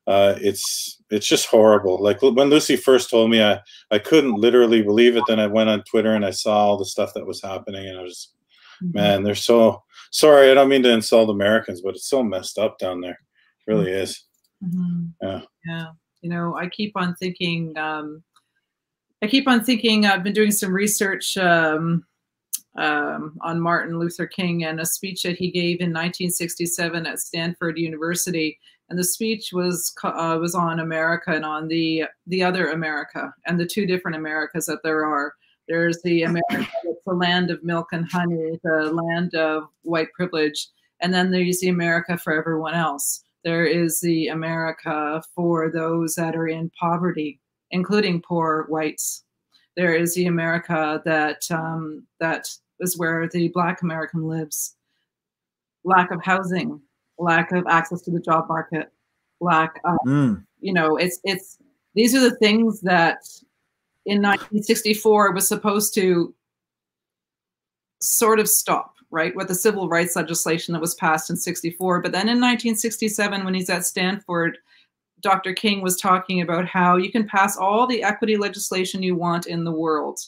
it's just horrible. Like when Lucy first told me, I couldn't literally believe it. Then I went on Twitter and I saw all the stuff that was happening. And I was, man, they're so sorry. I don't mean to insult Americans, but it's so messed up down there. It really is. Yeah. You know, I keep on thinking, I've been doing some research on Martin Luther King and a speech that he gave in 1967 at Stanford University. And the speech was on America and on the other America, and the two different Americas that there are. There's the America that's the land of milk and honey, the land of white privilege. And then there's the America for everyone else. There is the America for those that are in poverty, including poor whites. There is the America that is where the Black American lives. Lack of housing, lack of access to the job market, lack of, you know, these are the things that in 1964 was supposed to sort of stop, right, with the civil rights legislation that was passed in 64. But then in 1967, when he's at Stanford Dr. King was talking about how you can pass all the equity legislation you want in the world,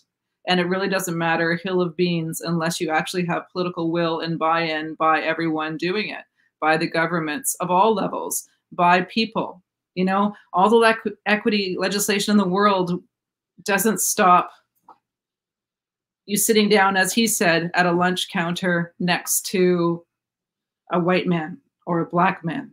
and it really doesn't matter a hill of beans unless you actually have political will and buy-in by everyone doing it, by the governments of all levels, by people. You know, all the equity legislation in the world doesn't stop you sitting down, as he said, at a lunch counter next to a white man or a black man.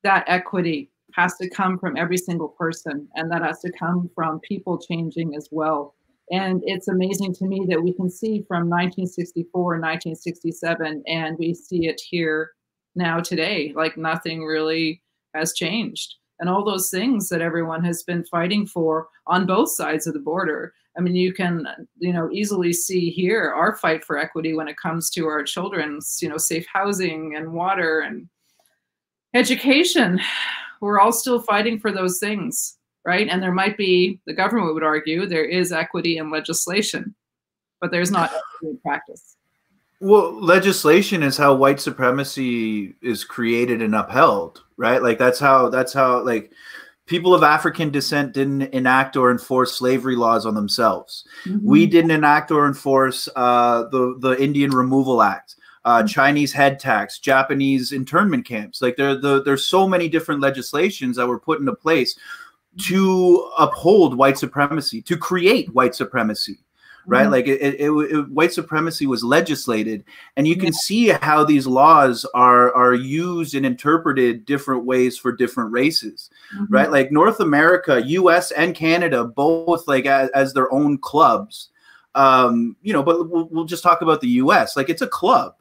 That equity has to come from every single person, and that has to come from people changing as well. And it's amazing to me that we can see from 1964 and 1967, and we see it here now today, like nothing really has changed. And all those things that everyone has been fighting for on both sides of the border. I mean, you can, you know, easily see here our fight for equity when it comes to our children's, you know, safe housing and water and education. We're all still fighting for those things, right? And there might be, the government would argue, there is equity in legislation, but there's not equity in practice. Well, legislation is how white supremacy is created and upheld, right? Like that's how like people of African descent didn't enact or enforce slavery laws on themselves. Mm-hmm. We didn't enact or enforce the Indian Removal Act, Chinese head tax, Japanese internment camps. Like there's so many different legislations that were put into place to uphold white supremacy, to create white supremacy. Right, like white supremacy was legislated, and you can see how these laws are used and interpreted different ways for different races. Right, like North America, U.S. and Canada, both like as their own clubs. You know, but we'll just talk about the U.S. Like it's a club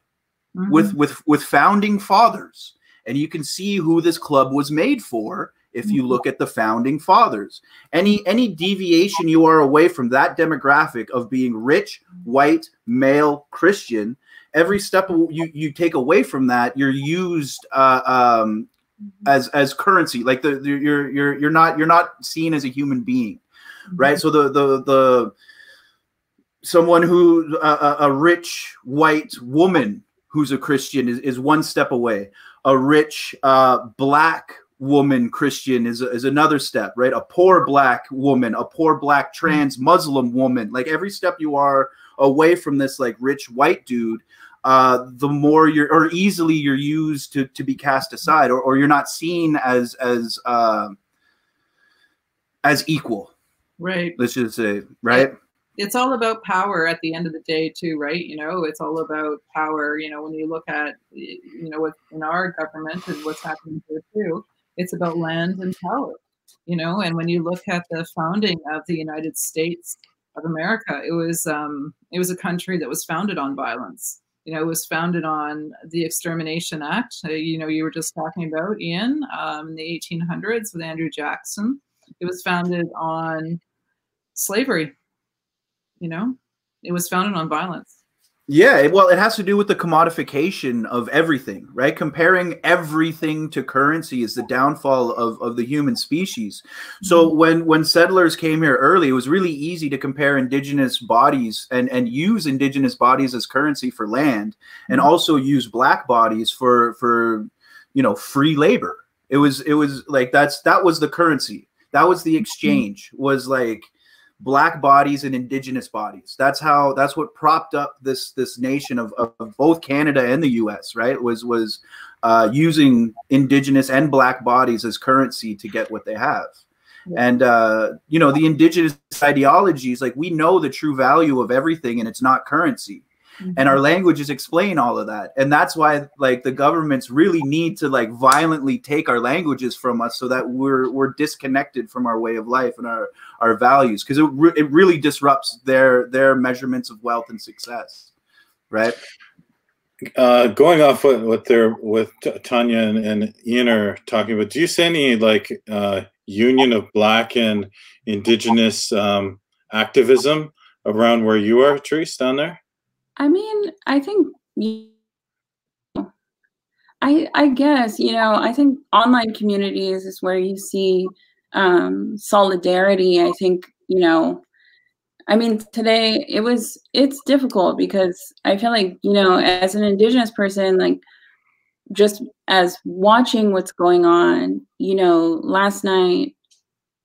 with founding fathers, and you can see who this club was made for. If you look at the founding fathers, any deviation you are away from that demographic of being rich, white, male, Christian, every step you take away from that, you're used as currency. Like you're not seen as a human being, right? So the someone who a rich white woman who's a Christian is one step away. A rich black woman Christian is another step, right? A poor black woman, a poor black trans Muslim woman, like every step you are away from this like rich white dude, the more or easily you're used to be cast aside, or you're not seen as equal. Right. Let's just say, right? It's all about power at the end of the day too, right? You know, it's all about power. You know, when you look at, you know, what's in our government and what's happening here too, it's about land and power, you know. And when you look at the founding of the United States of America, it was a country that was founded on violence. You know, it was founded on the Extermination Act. You know, you were just talking about, Ian, in the 1800s with Andrew Jackson. It was founded on slavery. You know, it was founded on violence. Yeah, well, it has to do with the commodification of everything, right? Comparing everything to currency is the downfall of the human species. So when settlers came here early, it was really easy to compare indigenous bodies and use indigenous bodies as currency for land, and also use black bodies for you know, free labor. It was like that was the currency. That was the exchange, was like black bodies and indigenous bodies. That's what propped up this nation of both Canada and the US, right? Was using indigenous and black bodies as currency to get what they have. Yeah. And you know, the indigenous ideologies, like we know the true value of everything, and it's not currency. And our languages explain all of that. And that's why like the governments really need to like violently take our languages from us, so that we're disconnected from our way of life and our values, because it really disrupts their measurements of wealth and success, right? Going off what Tanya and Ian are talking about, do you see any like union of black and indigenous activism around where you are, Terese, down there? I mean, I think, I guess, you know, I think online communities is where you see solidarity. I think, you know, I mean, today it's difficult because I feel like, you know, as an indigenous person, like just as watching what's going on, you know, last night,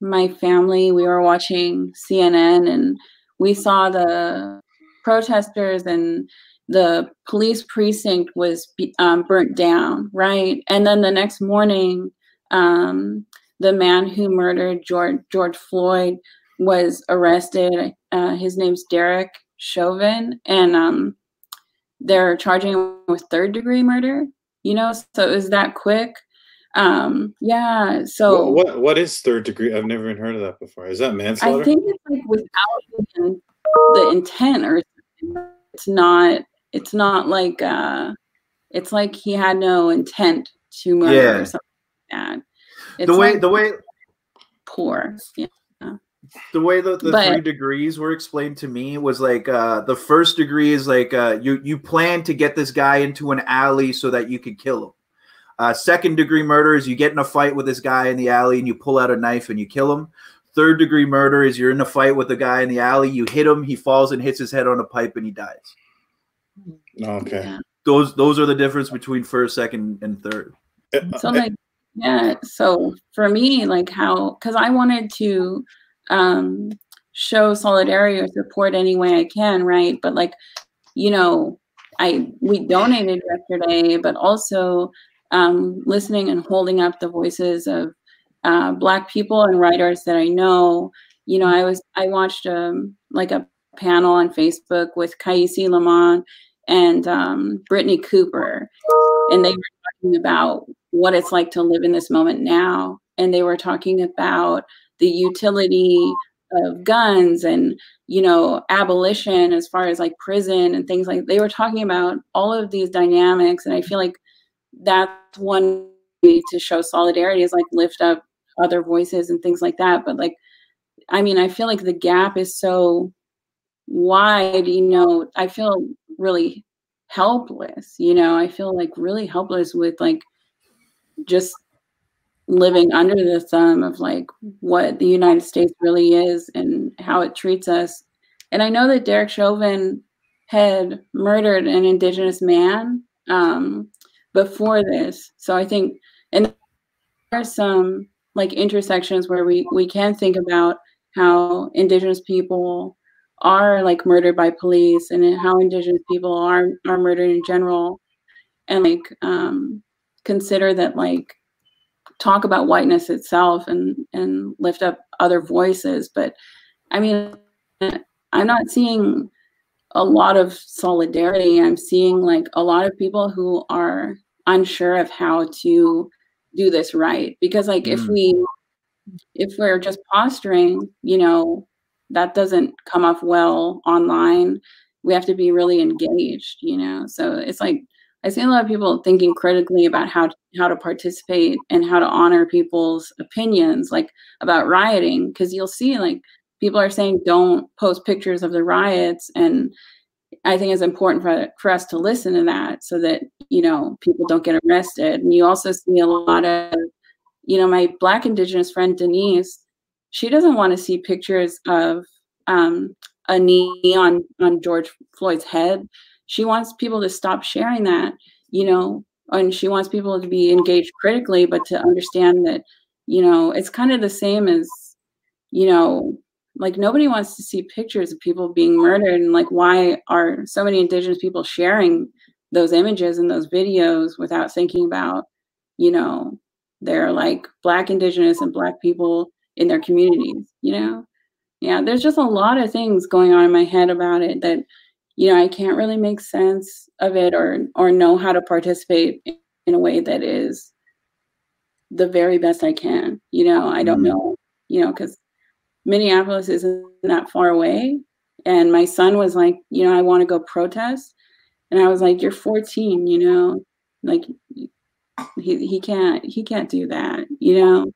my family, we were watching CNN and we saw the protesters and the police precinct was burnt down, right? And then the next morning, the man who murdered George Floyd was arrested. His name's Derek Chauvin, and they're charging him with third-degree murder. You know, so it was that quick. Yeah. So what is third degree? I've never even heard of that before. Is that manslaughter? I think it's like without the intent, or it's not. It's not like it's like he had no intent to murder or something like that. It's the way poor. Yeah. The way the 3 degrees were explained to me was like the first degree is like you plan to get this guy into an alley so that you could kill him. Second degree murder is you get in a fight with this guy in the alley and you pull out a knife and you kill him. Third degree murder is you're in a fight with the guy in the alley, you hit him, he falls and hits his head on a pipe and he dies. Okay. Yeah. Those are the difference between first, second, and third. So like, yeah. So for me, like because I wanted to show solidarity or support any way I can, right? But like, you know, we donated yesterday, but also listening and holding up the voices of Black people and writers that I know. You know, I watched like a panel on Facebook with Kaisi Lamont and Brittany Cooper, and they were talking about what it's like to live in this moment now, and they were talking about the utility of guns and, you know, abolition as far as like prison and things like. They were talking about all of these dynamics, and I feel like that's one way to show solidarity, is like lift up other voices and things like that. But like, I mean, I feel like the gap is so wide, you know. I feel really helpless, you know. I feel like really helpless with like just living under the thumb of like what the United States really is and how it treats us. And I know that Derek Chauvin had murdered an Indigenous man before this. So I think, and there are some like intersections where we can think about how Indigenous people are like murdered by police, and how Indigenous people are murdered in general, and like consider that, like talk about whiteness itself and lift up other voices. But I mean, I'm not seeing a lot of solidarity. I'm seeing like a lot of people who are unsure of how to do this right, because like if we're just posturing, you know, that doesn't come off well online. We have to be really engaged, you know. So it's like I see a lot of people thinking critically about how to participate and how to honor people's opinions, like about rioting, because you'll see like people are saying don't post pictures of the riots, and I think it's important for us to listen to that so that, you know, people don't get arrested. And you also see a lot of, you know, my Black Indigenous friend Denise, she doesn't want to see pictures of a knee on George Floyd's head. She wants people to stop sharing that, you know, and she wants people to be engaged critically, but to understand that, you know, it's kind of the same as, you know, like nobody wants to see pictures of people being murdered. And like, why are so many Indigenous people sharing those images and those videos without thinking about, you know, their like Black, Indigenous, and Black people in their communities, you know? Yeah, there's just a lot of things going on in my head about it that, you know, I can't really make sense of it or know how to participate in a way that is the very best I can. You know, I don't know, you know, because Minneapolis isn't that far away. And my son was like, you know, I want to go protest. And I was like, you're 14, you know, like he can't do that, you know?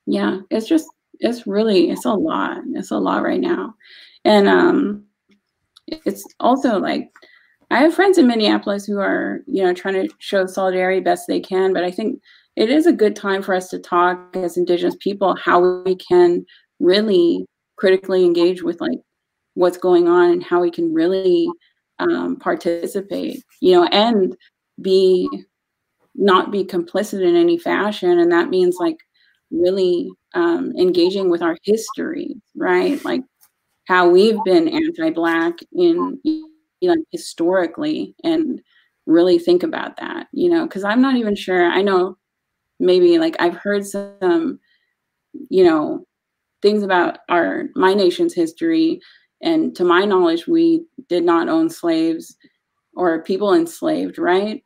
Yeah, it's a lot. It's a lot right now. And it's also like, I have friends in Minneapolis who are, you know, trying to show solidarity best they can, but I think it is a good time for us to talk as Indigenous people how we can really critically engage with like what's going on and how we can really participate, you know, and not be complicit in any fashion. And that means like really engaging with our history, right? Like how we've been anti-Black in, historically, and really think about that, because I'm not even sure. I know maybe like I've heard some, things about my nation's history. And to my knowledge, we did not own slaves or people enslaved, right?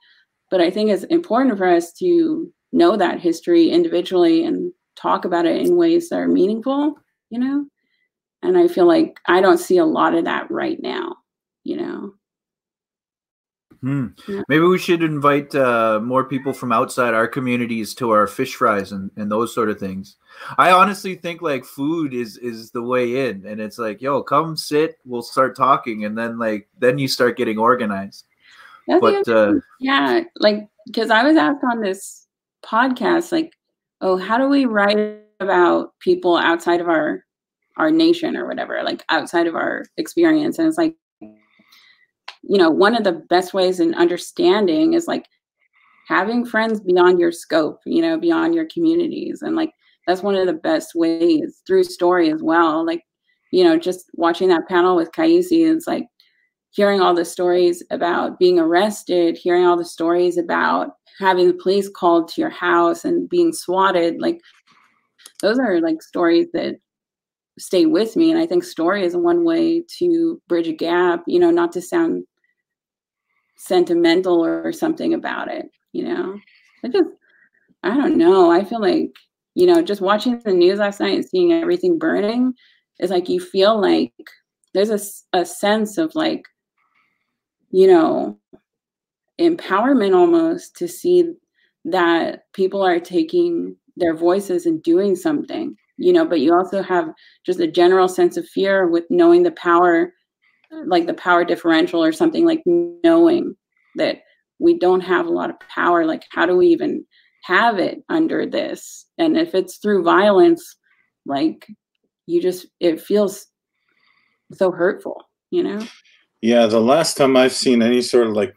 But I think it's important for us to know that history individually and talk about it in ways that are meaningful, And I feel like I don't see a lot of that right now, Yeah. Maybe we should invite more people from outside our communities to our fish fries and those sort of things. I honestly think like food is the way in, and it's like, yo, come sit, we'll start talking, and then you start getting organized. Yeah, like, because I was asked on this podcast, like, oh, how do we write about people outside of our nation or whatever, like outside of our experience? And it's like, one of the best ways in understanding is like having friends beyond your scope, beyond your communities. And like, that's one of the best ways through story as well. Like, just watching that panel with Kaisi, it's like hearing all the stories about being arrested, hearing all the stories about having the police called to your house and being swatted. Like, those are like stories that stay with me. And I think story is one way to bridge a gap, not to sound sentimental or something about it, I don't know. I feel like, just watching the news last night and seeing everything burning is like, you feel like there's a sense of like, empowerment almost to see that people are taking their voices and doing something, but you also have just a general sense of fear with knowing the power, like the power differential or something, like knowing that we don't have a lot of power. Like, how do we even have it under this? And if it's through violence, like it feels so hurtful, Yeah, the last time I've seen any sort of like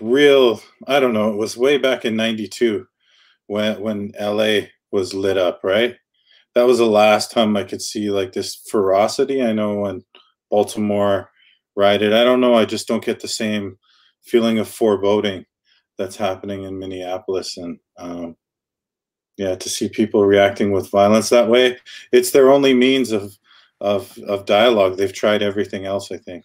real, I don't know, it was way back in '92 when LA was lit up, right? That was the last time I could see like this ferocity. I know when Baltimore rioted, I don't know, I just don't get the same feeling of foreboding that's happening in Minneapolis. And to see people reacting with violence that way, it's their only means of dialogue. They've tried everything else, I think.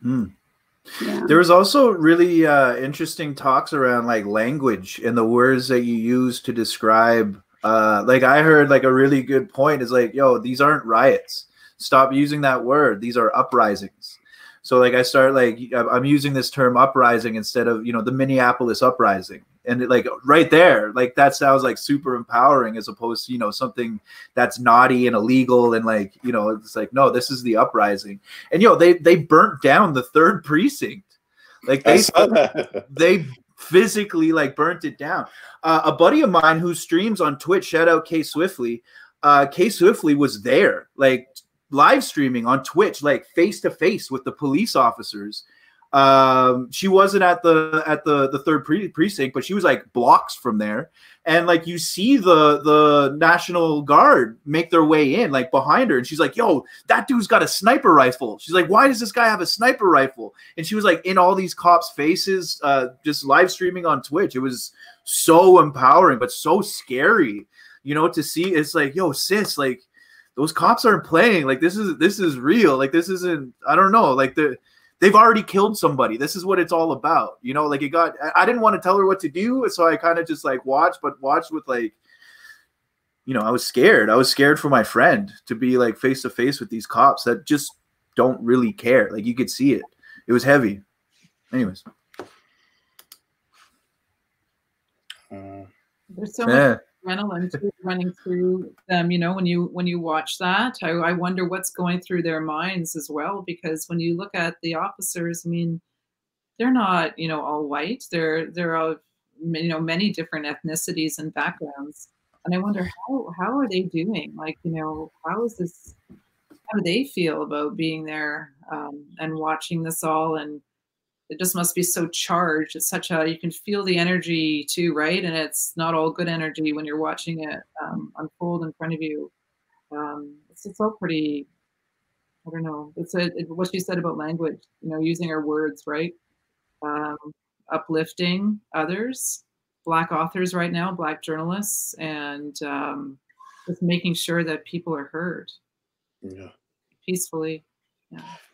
Yeah. There was also really interesting talks around like language and the words that you use to describe. Like I heard like a really good point is like, yo, these aren't riots. Stop using that word. These are uprisings. So like I start like I'm using this term uprising instead of, the Minneapolis uprising. And it, like right there, like that sounds like super empowering as opposed to, something that's naughty and illegal. And like, it's like, no, this is the uprising. And, they burnt down the 3rd precinct. Like they physically like burnt it down. A buddy of mine who streams on Twitch, shout out K Swiftly. K Swiftly was there, like live streaming on Twitch, like face to face with the police officers. She wasn't at the 3rd precinct, but she was like blocks from there. And like you see the National Guard make their way in like behind her, and she's like, yo, that dude's got a sniper rifle. She's like, why does this guy have a sniper rifle? And she was like in all these cops' faces, just live streaming on Twitch. It was so empowering, but so scary, to see. It's like, yo, sis, like those cops aren't playing. Like this is real. Like this isn't, I don't know, like they've already killed somebody. This is what it's all about. Like I didn't want to tell her what to do. So I kind of just like watched with like, I was scared. I was scared for my friend to be like face to face with these cops that just don't really care. Like you could see it. It was heavy. Anyways. There's so much adrenaline running through them, when you watch that. I wonder what's going through their minds as well, because when you look at the officers, I mean, they're not, all white. They're of, many different ethnicities and backgrounds. And I wonder how are they doing? Like, how do they feel about being there and watching this all? And it just must be so charged. It's such a, you can feel the energy too, right? And it's not all good energy when you're watching it unfold in front of you. It's all pretty, I don't know. What you said about language, you know, using our words, right? Uplifting others, Black authors right now, Black journalists, and just making sure that people are heard. Yeah. Peacefully.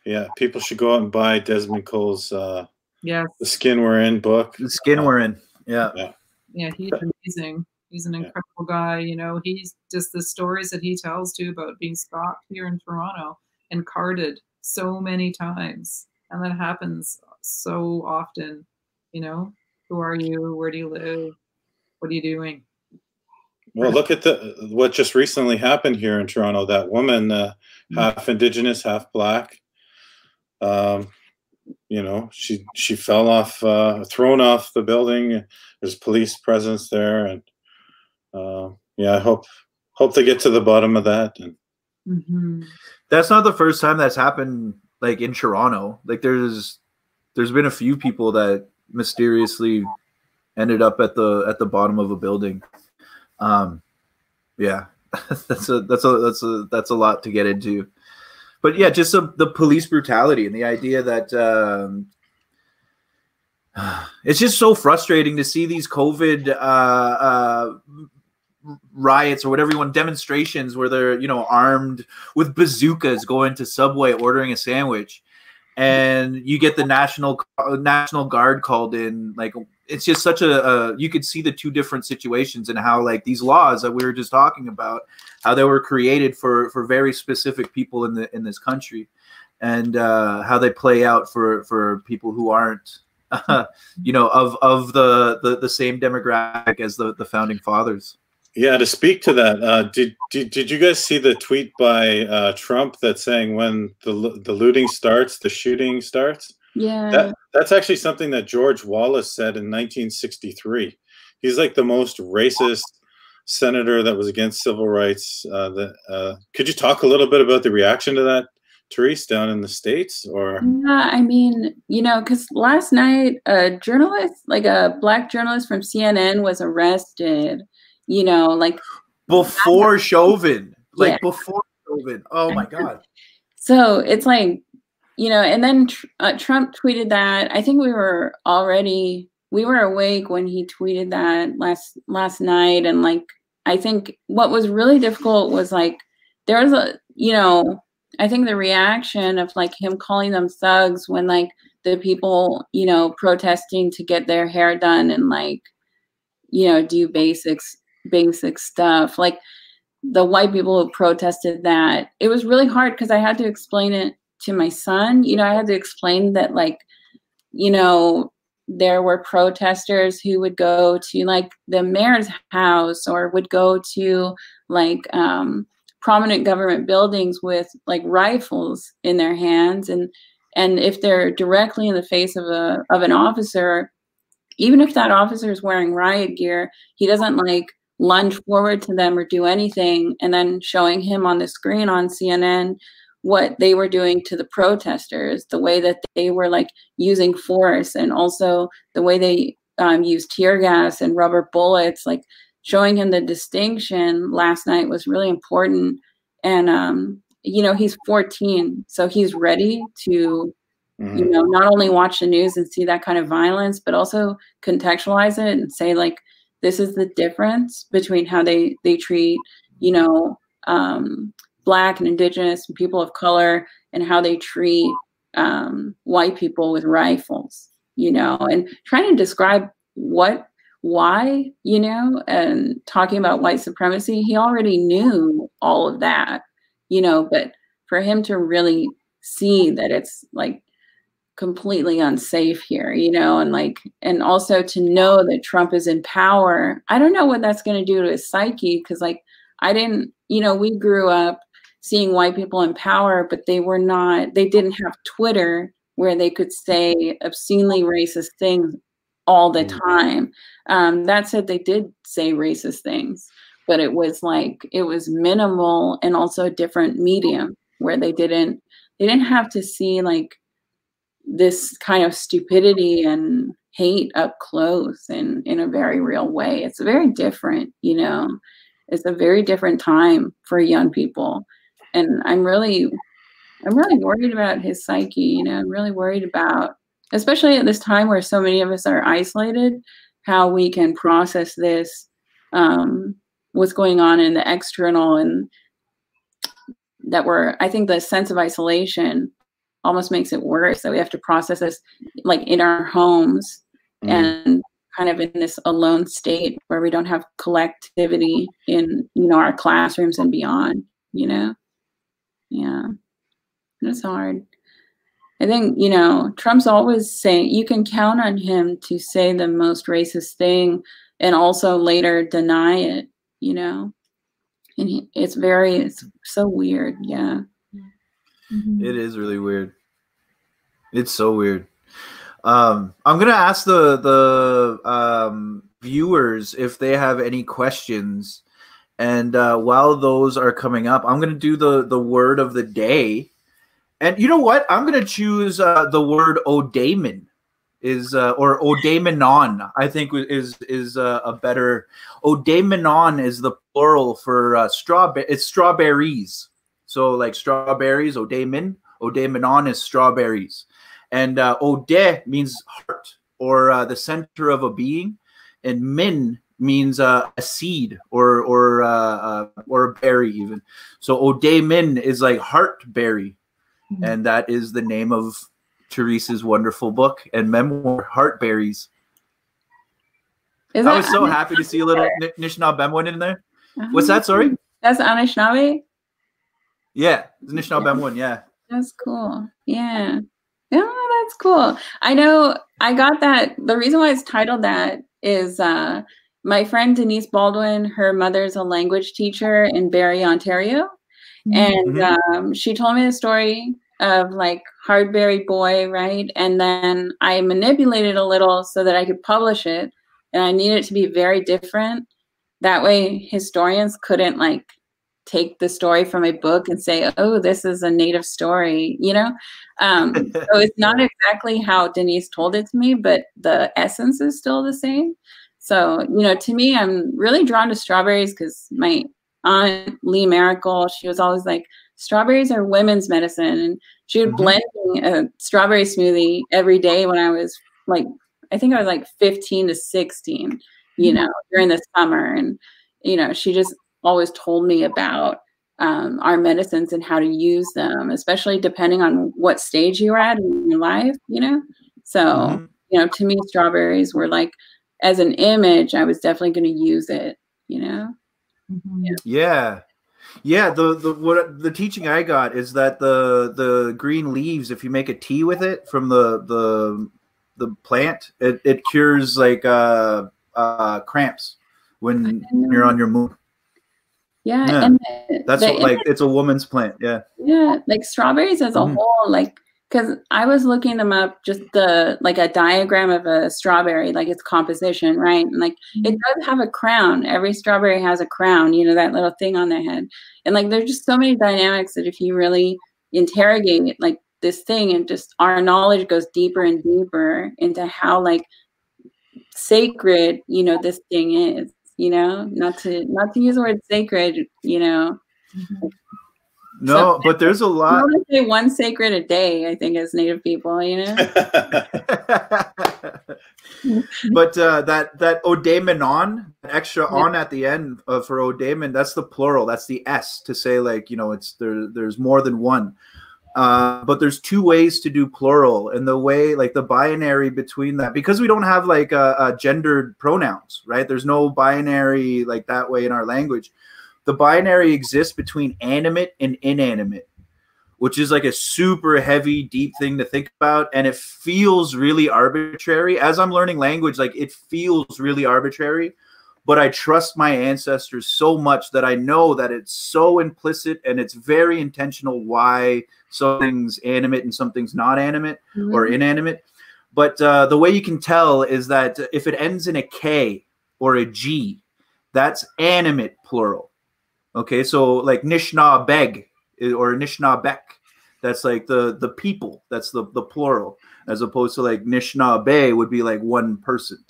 Yeah. People should go out and buy Desmond Cole's yes. The Skin We're In book. The Skin We're In. Yeah. Yeah, he's amazing. He's an incredible guy. You know, he's just the stories that he tells too about being stalked here in Toronto and carded so many times. And that happens so often, you know. Who are you? Where do you live? What are you doing? Well, look at what just recently happened here in Toronto. That woman, half Indigenous, half Black. You know, she fell off, thrown off the building. There's police presence there, and yeah, I hope they get to the bottom of that. And that's not the first time that's happened. Like in Toronto, like there's been a few people that mysteriously ended up at the bottom of a building. Yeah, that's a lot to get into. But yeah, just the police brutality and the idea that it's just so frustrating to see these COVID riots or whatever you want, demonstrations where they're, you know, armed with bazookas going to Subway ordering a sandwich, and you get the National Guard called in. Like, it's just such you could see the two different situations and how, like, these laws that we were just talking about, how they were created for very specific people in this country, and how they play out for people who aren't you know, of the same demographic as the founding fathers. Yeah, to speak to that, did you guys see the tweet by Trump that's saying when the looting starts, the shooting starts? Yeah, that's actually something that George Wallace said in 1963. He's like the most racist senator that was against civil rights. Could you talk a little bit about the reaction to that, Terese, down in the States? Or yeah, I mean, you know, because last night a journalist, like a Black journalist from CNN, was arrested. You know, like before Chauvin, like yeah. before Chauvin. Oh my God. So it's like, you know, and then Trump tweeted that. I think we were awake when he tweeted that last night. And like, I think what was really difficult was like, there was you know, I think the reaction of like him calling them thugs when like the people, you know, protesting to get their hair done and like, you know, do basic stuff, like the white people who protested that. It was really hard because I had to explain it to my son. You know, I had to explain that, like, you know, there were protesters who would go to like the mayor's house or would go to like prominent government buildings with like rifles in their hands, and if they're directly in the face of an officer, even if that officer is wearing riot gear, he doesn't like lunge forward to them or do anything, and then showing him on the screen on CNN what they were doing to the protesters, the way that they were like using force, and also the way they used tear gas and rubber bullets, like showing him the distinction last night was really important. And you know, he's 14, so he's ready to you know, not only watch the news and see that kind of violence, but also contextualize it and say, like, this is the difference between how they treat, you know, Black and Indigenous and people of color, and how they treat white people with rifles, you know, and trying to describe why, you know, and talking about white supremacy. He already knew all of that, you know, but for him to really see that it's like completely unsafe here, you know, and like, and also to know that Trump is in power. I don't know what that's going to do to his psyche, because like, I didn't, you know, we grew up seeing white people in power, but they didn't have Twitter where they could say obscenely racist things all the time. That said, they did say racist things, but it was minimal, and also a different medium where they didn't have to see like, this kind of stupidity and hate up close and in a very real way. It's very different, you know. It's a very different time for young people. And I'm really worried about his psyche, you know. I'm really worried about, especially at this time where so many of us are isolated, how we can process this, what's going on in the external, and that I think the sense of isolation almost makes it worse, that we have to process this like in our homes and kind of in this alone state where we don't have collectivity in, you know, our classrooms and beyond, you know? Yeah, it's hard. I think, you know, Trump's always saying, you can count on him to say the most racist thing and also later deny it, you know? And it's so weird. Yeah. It is really weird. It's so weird. I'm gonna ask the viewers if they have any questions, and while those are coming up, I'm gonna do the word of the day. And you know what? I'm gonna choose the word odaemon or odaemonon. I think is a better. Odaemonon is the plural for strawberry. It's strawberries. So like strawberries, odaemonon is strawberries. And ode means heart or the center of a being, and min means a seed or a berry even. So odaemin is like heart berry, and that is the name of Terese's wonderful book and memoir, Heartberries. I was so happy to see a little Anishinaabe in there. What's that? Sorry, that's Anishinaabe. Yeah, it's Anishinaabe one. Yeah, that's cool. Yeah. Oh, that's cool. I know I got that. The reason why it's titled that is my friend Denise Baldwin, her mother's a language teacher in Barrie, Ontario. And she told me the story of like Hardberry Boy, right? And then I manipulated a little so that I could publish it. And I needed it to be very different. That way historians couldn't like take the story from a book and say, oh, this is a native story, you know? So it's not exactly how Denise told it to me, but the essence is still the same. So, you know, to me, I'm really drawn to strawberries because my aunt Lee Miracle, she was always like, strawberries are women's medicine. And she would blend me a strawberry smoothie every day when I was like, I think I was like 15 to 16, you know, during the summer. And, you know, she just always told me about our medicines and how to use them, especially depending on what stage you were at in your life, you know? So, you know, to me, strawberries were like, as an image, I was definitely going to use it, you know? Yeah. The teaching I got is that the green leaves, if you make a tea with it from the plant, it cures like cramps when you're on your moon. Yeah. And that's like it's a woman's plant. Yeah, like strawberries as a whole, like, because I was looking them up, just like a diagram of a strawberry, like its composition, right? And like it does have a crown. Every strawberry has a crown, you know, that little thing on their head. And like there's just so many dynamics that if you really interrogate it, like this thing, and just our knowledge goes deeper and deeper into how like sacred, you know, this thing is, you know, not to use the word sacred, you know. No, so, but there's a lot. We only say one sacred a day, I think, as Native people, you know. But that odaemonon, extra on at the end for odaemon, that's the plural. That's the S to say like, you know, it's there's more than one. But there's two ways to do plural, and the way like the binary between that, because we don't have like gendered pronouns, right? There's no binary like that way in our language. The binary exists between animate and inanimate, which is like a super heavy, deep thing to think about. And it feels really arbitrary. As I'm learning language, like it feels really arbitrary, but I trust my ancestors so much that I know that it's so implicit and it's very intentional why something's animate and something's not animate or inanimate. But the way you can tell is that if it ends in a K or a G, that's animate plural. Okay, so like Nishnabeg or Nishnabek, That's like the people. That's the plural, as opposed to like Anishinaabe would be like one person.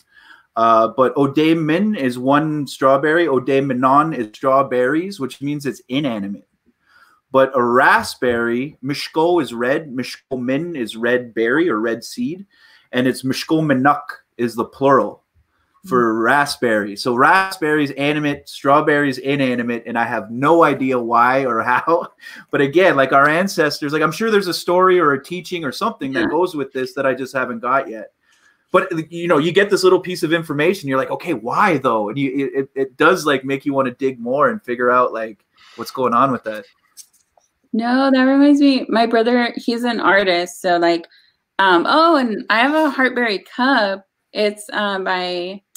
But O'Day Min is one strawberry. O'Day Minon is strawberries, which means it's inanimate. But a raspberry, Mishko is red. Mishko Min is red berry or red seed. And it's Mishko Minuk is the plural for raspberry. So raspberries animate, strawberries inanimate, and I have no idea why or how. But again, like our ancestors, like I'm sure there's a story or a teaching or something that goes with this that I just haven't got yet. But you know, you get this little piece of information, you're like, okay, why though? And it does like make you want to dig more and figure out like what's going on with that. No, that reminds me, my brother, he's an artist, so like, oh, and I have a Heartberry cup. It's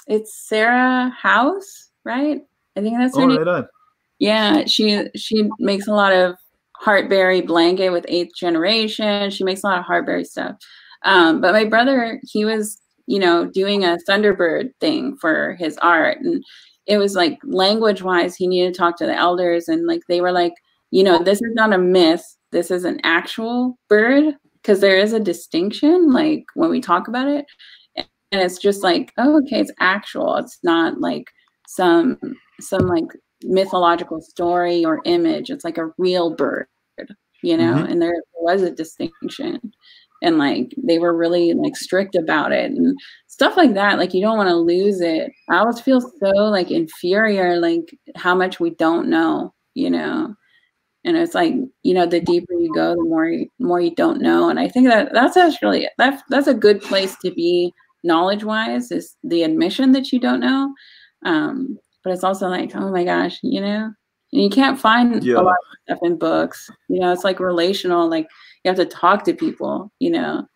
it's Sarah House, right? I think that's her name. Right on. Yeah, she makes a lot of Heartberry blanket with 8th generation. She makes a lot of Heartberry stuff. But my brother, he was, you know, doing a Thunderbird thing for his art, and it was like language-wise, he needed to talk to the elders, and like they were like, you know, this is not a myth. This is an actual bird, because there is a distinction, like when we talk about it, and it's just like, oh, okay, it's actual. It's not like some like mythological story or image. It's like a real bird, you know. And there was a distinction, and like they were really like strict about it and stuff like that. Like you don't want to lose it. I always feel so like inferior, like how much we don't know, you know. And it's like, you know, the deeper you go, the more you don't know. And I think that's actually that's a good place to be knowledge-wise, is the admission that you don't know. But it's also like, oh my gosh, you know, and you can't find a lot of stuff in books. You know, it's like relational. Like you have to talk to people. You know.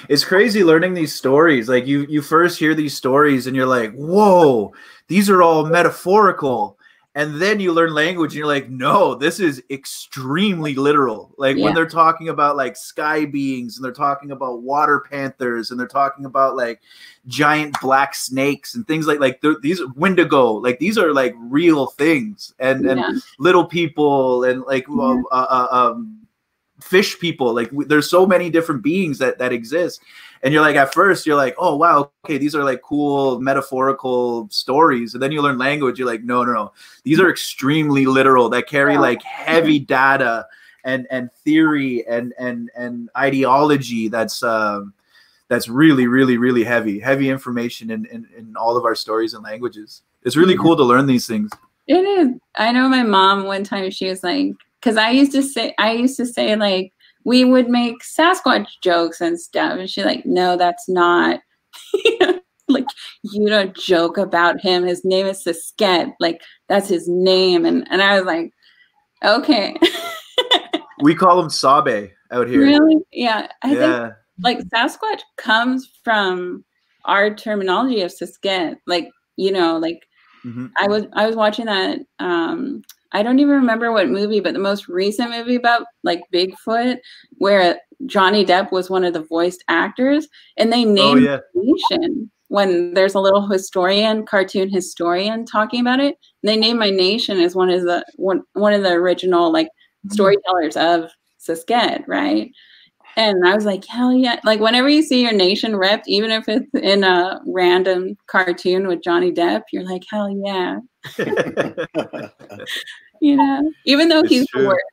It's crazy learning these stories. Like you first hear these stories and you're like, whoa, these are all metaphorical. And then you learn language and you're like, no, this is extremely literal. Like when they're talking about like sky beings and they're talking about water panthers and they're talking about like giant black snakes and things like these Wendigo, like these are like real things and little people and like fish people. Like there's so many different beings that exist. And you're like, at first you're like, oh wow, okay, these are like cool metaphorical stories. And then you learn language, you're like, no, these are extremely literal, that carry like heavy data and theory and ideology that's really, really, really heavy information in all of our stories and languages. It's really cool to learn these things. It is. I know my mom one time, she was like, because I used to say like, we would make Sasquatch jokes and stuff. And she's like, no, that's not, like, you don't joke about him. His name is Sasket. Like, that's his name. And I was like, okay. We call him Sabe out here. Really? Yeah. I think, like, Sasquatch comes from our terminology of Sasket. Like, you know, like, I was watching that, I don't even remember what movie, but the most recent movie about like Bigfoot, where Johnny Depp was one of the voiced actors, and they named the nation when there's a little cartoon historian talking about it. They named my nation as one of the original like storytellers of Sasket, right? And I was like, hell yeah. Like whenever you see your nation repped, even if it's in a random cartoon with Johnny Depp, you're like, hell yeah. You know, even though he's the worst,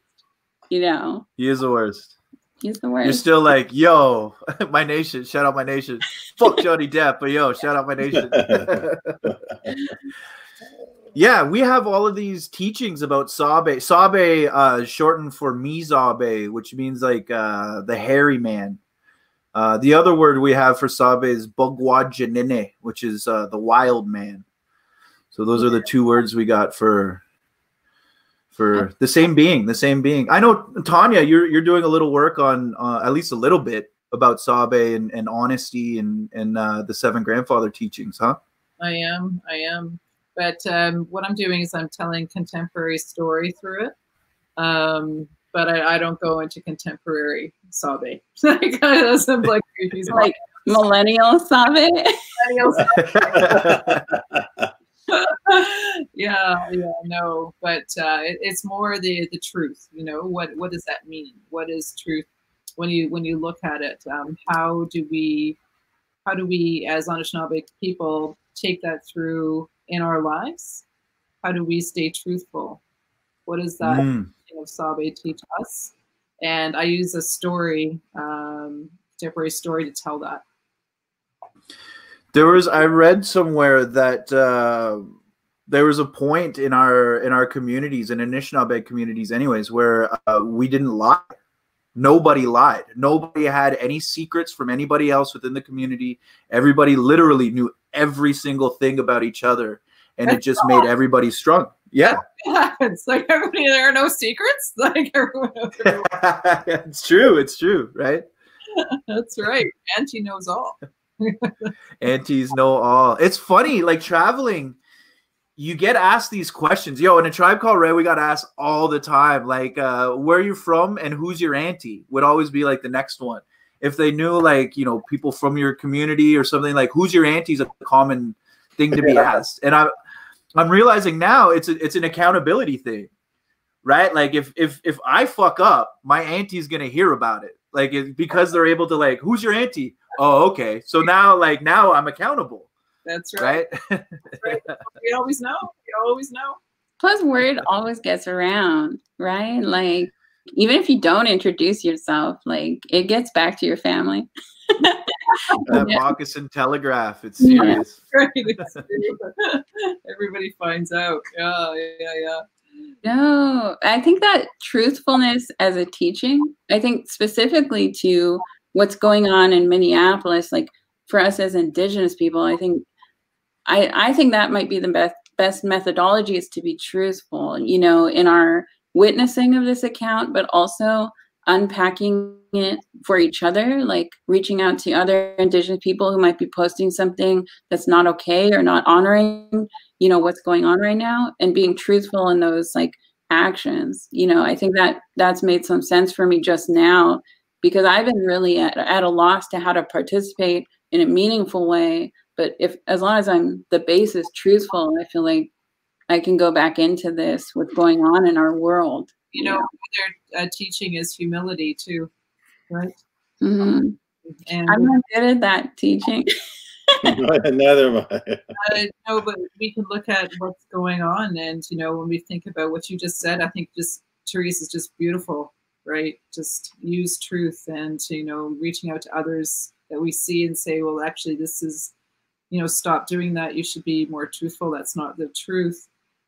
you know. He is the worst. He's the worst. You're still like, yo, my nation, shout out my nation. Fuck Johnny Depp, but yo, shout out my nation. Yeah, we have all of these teachings about Sabe. Sabe shortened for Mizabe, which means like the hairy man. The other word we have for Sabe is Bogwajanine, which is the wild man. So those are the two words we got for the same being. I know, Tanya, you're doing a little work on at least a little bit about Sabe and honesty and the 7 grandfather teachings, huh? I am. But what I'm doing is I'm telling contemporary story through it. But I don't go into contemporary Sabe. Like, that's like millennial Sabe. Yeah, no, but it's more the truth. You know, what does that mean? What is truth when you look at it? How do we as Anishinaabe people take that through in our lives? How do we stay truthful? What does that of Sabe teach us? And I use a story, contemporary story, to tell that. I read somewhere that there was a point in our communities, in Anishinaabe communities anyways, where we didn't lie. Nobody lied. Nobody had any secrets from anybody else within the community. Everybody literally knew every single thing about each other, and it just made everybody strong. Yeah. It's like everybody, there are no secrets. Like everyone knows everyone. It's true. It's true. Right. That's right. Auntie knows all. Aunties know all. It's funny, like traveling, you get asked these questions. Yo, in A Tribe Called Red, we got asked all the time, like, where are you from and who's your auntie? Would always be like the next one. If they knew, like, you know, people from your community or something, like, who's your auntie is a common thing to be asked. And I'm realizing now it's an accountability thing, right? Like, if I fuck up, my auntie's gonna hear about it, like, because they're able to, like, who's your auntie? Oh, okay. So now I'm accountable. That's right. That's right. We always know. You always know. Plus, word always gets around, right? Like, even if you don't introduce yourself, like, it gets back to your family. That moccasin telegraph. It's serious. Yeah, right. Everybody finds out. Yeah. No, I think that truthfulness as a teaching, I think specifically to what's going on in Minneapolis, like for us as Indigenous people, I think that might be the best methodology, is to be truthful, you know, in our witnessing of this account, but also unpacking it for each other, like reaching out to other Indigenous people who might be posting something that's not okay or not honoring, you know, what's going on right now, and being truthful in those like actions. You know, I think that's made some sense for me just now, because I've been really at a loss to how to participate in a meaningful way. But as long as the base is truthful, I feel like I can go back into this, what's going on in our world. You know, their teaching is humility too, right? Mm-hmm. And I'm not good at that teaching. Neither am I. No, but we can look at what's going on, and you know, when we think about what you just said, I think just Terese is just beautiful, right? Just use truth, and you know, reaching out to others that we see and say, well, actually, this is, you know, stop doing that. You should be more truthful. That's not the truth.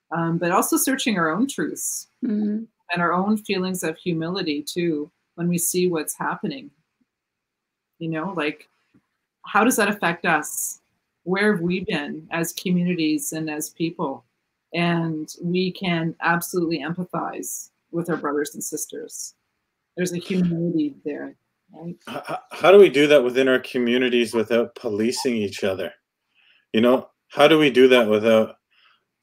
But also searching our own truths. Mm-hmm. And our own feelings of humility too, when we see what's happening. You know, like, how does that affect us? Where have we been as communities and as people? And we can absolutely empathize with our brothers and sisters. There's a humility there, right? How do we do that within our communities without policing each other? You know, how do we do that without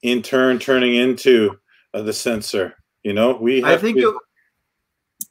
in turn turning into the censor? You know, I think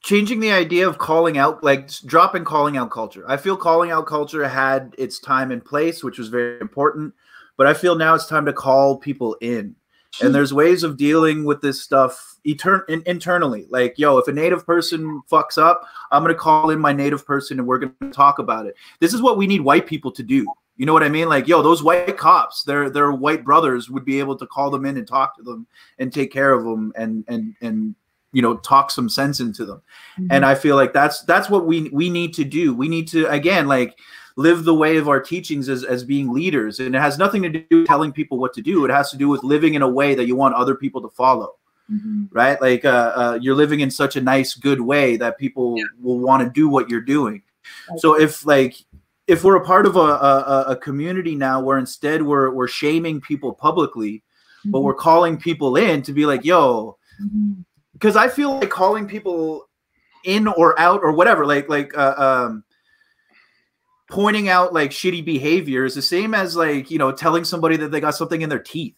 changing the idea of calling out, like dropping calling out culture. I feel calling out culture had its time and place, which was very important. But I feel now it's time to call people in. And there's ways of dealing with this stuff internally. Like, yo, if a Native person fucks up, I'm going to call in my Native person and we're going to talk about it. This is what we need white people to do. You know what I mean? Like, yo, those white cops, their white brothers would be able to call them in and talk to them and take care of them and you know, talk some sense into them. Mm-hmm. And I feel like that's what we need to do. We need to, again, like, live the way of our teachings as being leaders. And it has nothing to do with telling people what to do. It has to do with living in a way that you want other people to follow. Mm-hmm. Right? Like, you're living in such a nice, good way that people will want to do what you're doing. Okay. So if we're a part of a community now where instead we're shaming people publicly, mm-hmm. but we're calling people in to be like, yo, because I feel like calling people in or out or whatever, like pointing out like shitty behavior is the same as, like, you know, telling somebody that they got something in their teeth.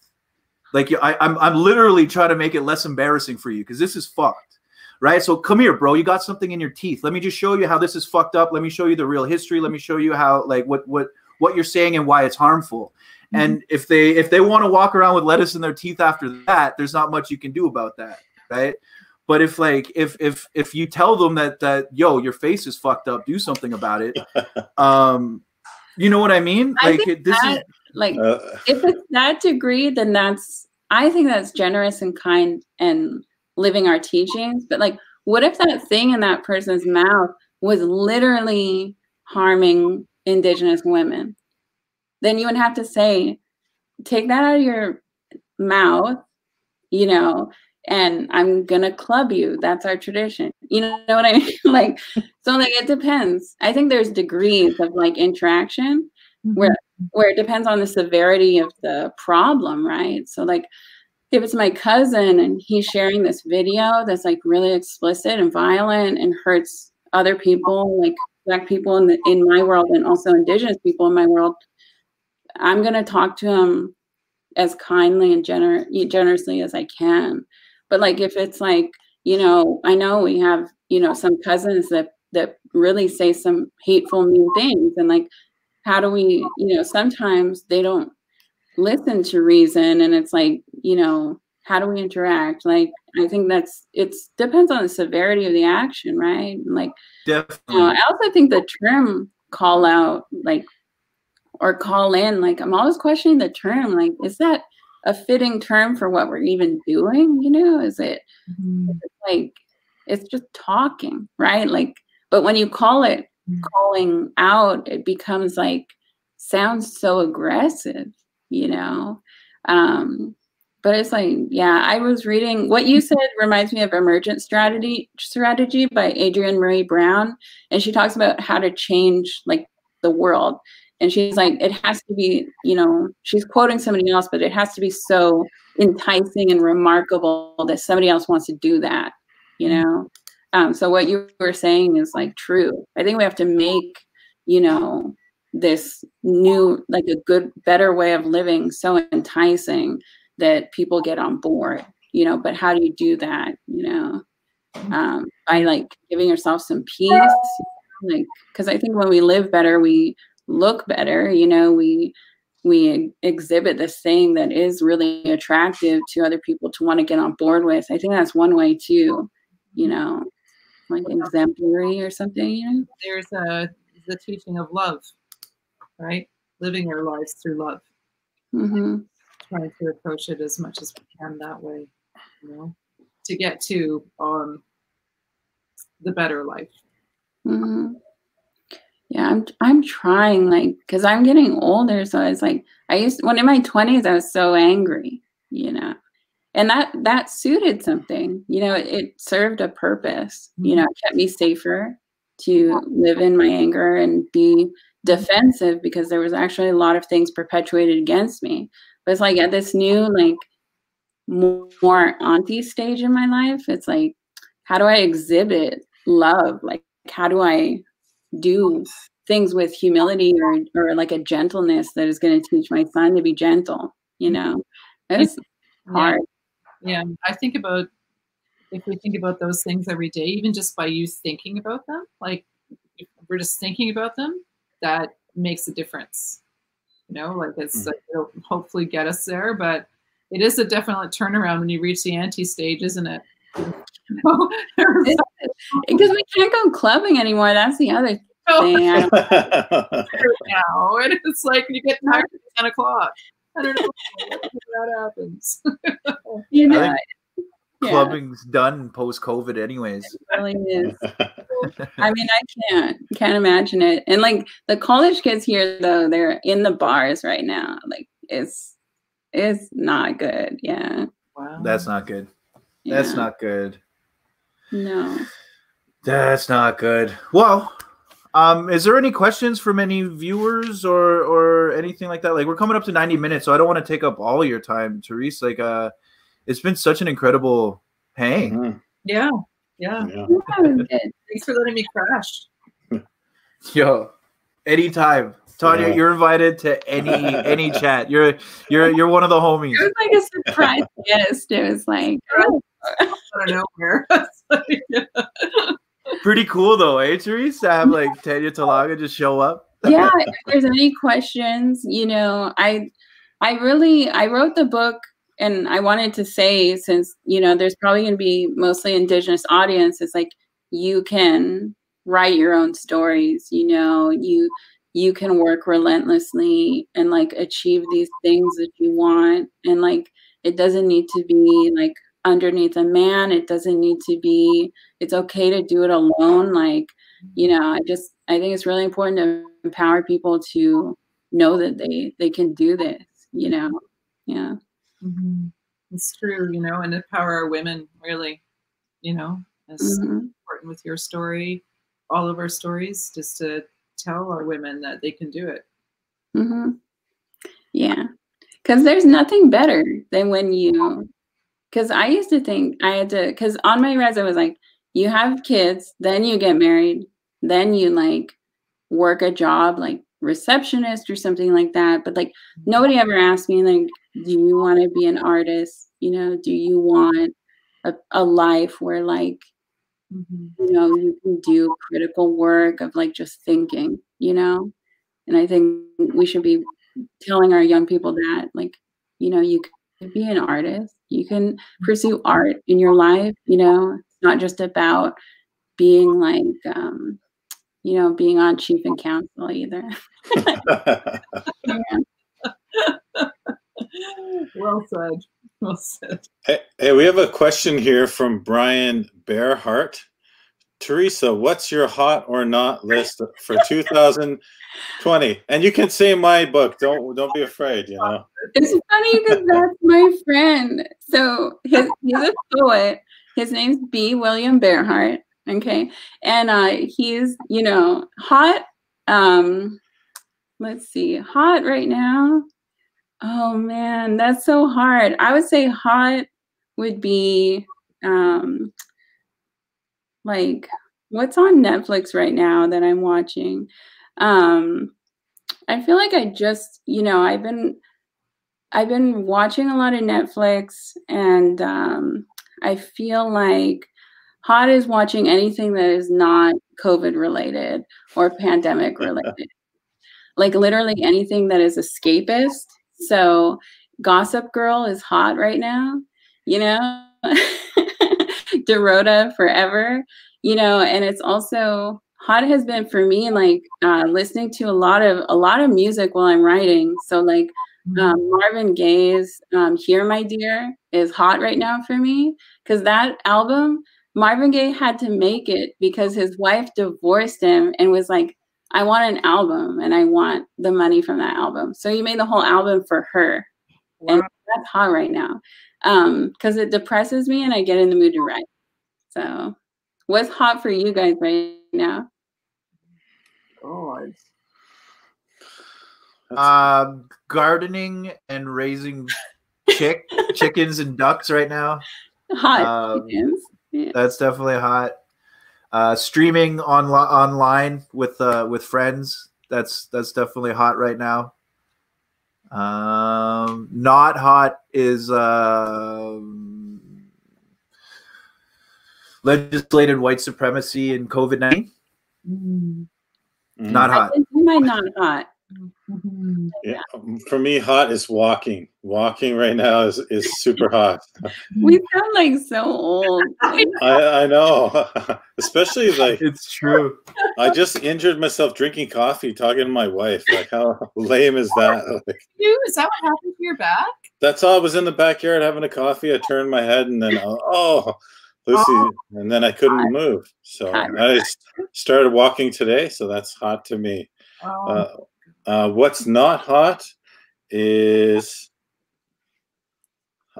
Like, I'm literally trying to make it less embarrassing for you because this is fucked. Right? So come here, bro. You got something in your teeth. Let me just show you how this is fucked up. Let me show you the real history. Let me show you how, like, what what you're saying and why it's harmful. And if they want to walk around with lettuce in their teeth after that, there's not much you can do about that, right? But if you tell them that yo, your face is fucked up, do something about it. You know what I mean? Like if it's that degree, then I think that's generous and kind and living our teachings. But like, what if that thing in that person's mouth was literally harming Indigenous women? Then you would have to say, take that out of your mouth, you know, and I'm going to club you. That's our tradition. You know what I mean? Like, so like, it depends. I think there's degrees of like interaction where it depends on the severity of the problem, right? So like, if it's my cousin and he's sharing this video that's like really explicit and violent and hurts other people, like Black people in my world and also Indigenous people in my world, I'm going to talk to him as kindly and generously as I can. But like, if it's like, you know, I know we have, you know, some cousins that really say some hateful, mean things. And like, how do we, you know, sometimes they don't listen to reason. And it's like, you know, how do we interact? Like, I think it depends on the severity of the action, right? Like, definitely. You know, I also think the term call out, like, or call in, like, I'm always questioning the term, like, is that a fitting term for what we're even doing? You know, is it like, it's just talking, right? Like, but when you call it calling out, it becomes like, sounds so aggressive, you know? But it's like, yeah, I was reading, what you said reminds me of Emergent Strategy by Adrienne Marie Brown. And she talks about how to change like the world. And she's like, it has to be, you know, she's quoting somebody else, but it has to be so enticing and remarkable that somebody else wants to do that, you know? So what you were saying is like true. I think we have to make, you know, this new, like a good, better way of living so enticing that people get on board, you know, but how do you do that, you know? By like giving yourself some peace, like, because I think when we live better, we look better, you know, we exhibit this thing that is really attractive to other people to want to get on board with. I think that's one way too, you know, like exemplary or something, you know? There's the teaching of love, right? Living our lives through love. Trying to approach it as much as we can that way, you know, to get to the better life. Yeah, I'm trying, like, because I'm getting older, so it's like when in my 20s I was so angry, you know, and that suited something, you know, it served a purpose, you know, it kept me safer to live in my anger and be defensive because there was actually a lot of things perpetuated against me. But it's like at this new, like, more auntie stage in my life, it's like, how do I exhibit love? Like, how do I do things with humility or like a gentleness that is going to teach my son to be gentle, you know? It's hard. Yeah, I think about, if we think about those things every day, even just by you thinking about them, like if we're just thinking about them, that makes a difference. You know, like it'll hopefully get us there, but it is a definite turnaround when you reach the anti stage, isn't it? Because we can't go clubbing anymore. That's the other thing. Now, and it's like you get tired at 10 o'clock. I don't know how that happens. You know, clubbing's done post-COVID anyways. It really is. I mean, I can't imagine it. And like the college kids here, though, they're in the bars right now. Like it's not good. Yeah. Wow. That's not good. Yeah. That's not good. No. That's not good. Well, is there any questions from any viewers or anything like that? Like, we're coming up to 90 minutes, so I don't want to take up all your time, Terese. Like, it's been such an incredible hang. Yeah. Thanks for letting me crash. Yo, anytime. Tanya, you're invited to any chat. You're one of the homies. It was like a surprise guest. It was like I don't know where. Pretty cool though, eh, Terese? To have like Tanya Talaga just show up. Yeah, if there's any questions, you know, I wrote the book, and I wanted to say, since, you know, there's probably going to be mostly Indigenous audience, it's like, you can write your own stories, you know, you can work relentlessly and like achieve these things that you want. And like, it doesn't need to be like underneath a man. It doesn't need to be, it's okay to do it alone. Like, you know, I think it's really important to empower people to know that they can do this, you know? Yeah. Mm-hmm. It's true, you know, and empower our women, really, you know, it's important with your story, all of our stories, just to tell our women that they can do it. Mm-hmm. Yeah. Because there's nothing better than when you, because I used to think I had to, because on my resume was like, you have kids, then you get married, then you like work a job like receptionist or something like that. But like, nobody ever asked me, like, do you want to be an artist? You know, do you want a life where like, you know, you can do critical work of like just thinking, you know? And I think we should be telling our young people that, like, you know, you can be an artist, you can pursue art in your life, you know, it's not just about being like, you know, being on chief and council either. Yeah. Well said. Well said. Hey, we have a question here from Brian Bearhart. Teresa, what's your hot or not list for 2020? And you can say my book. Don't be afraid, you know. It's funny because that's my friend. So he's a poet. His name's B. William Bearhart. Okay. And he's, you know, hot. Let's see, hot right now. Oh man, that's so hard. I would say hot would be like, what's on Netflix right now that I'm watching? I feel like I just, you know, I've been watching a lot of Netflix, and I feel like hot is watching anything that is not COVID related or pandemic related. Like literally anything that is escapist. So Gossip Girl is hot right now, you know? Dorota forever, you know, and it's also hot has been for me like listening to a lot of music while I'm writing. So like Marvin Gaye's Here My Dear is hot right now for me, because that album, Marvin Gaye had to make it because his wife divorced him and was like, I want an album and I want the money from that album. So he made the whole album for her. Wow. And that's hot right now. Because it depresses me and I get in the mood to write. So what's hot for you guys right now? Gardening and raising chickens and ducks right now. Hot chickens. Yeah. That's definitely hot. Streaming online with friends. That's definitely hot right now. Not hot is legislated white supremacy and COVID-19. Not hot. I think you might not hot. Yeah, for me, hot is walking. Walking right now is super hot. We sound like so old. I know, especially like it's true. I just injured myself drinking coffee, talking to my wife. Like, how lame is that? Like, is that what happened to your back? That's all. I was in the backyard having a coffee. I turned my head, and then Lucy, and then I couldn't move. So I started walking today. So that's hot to me. What's not hot is,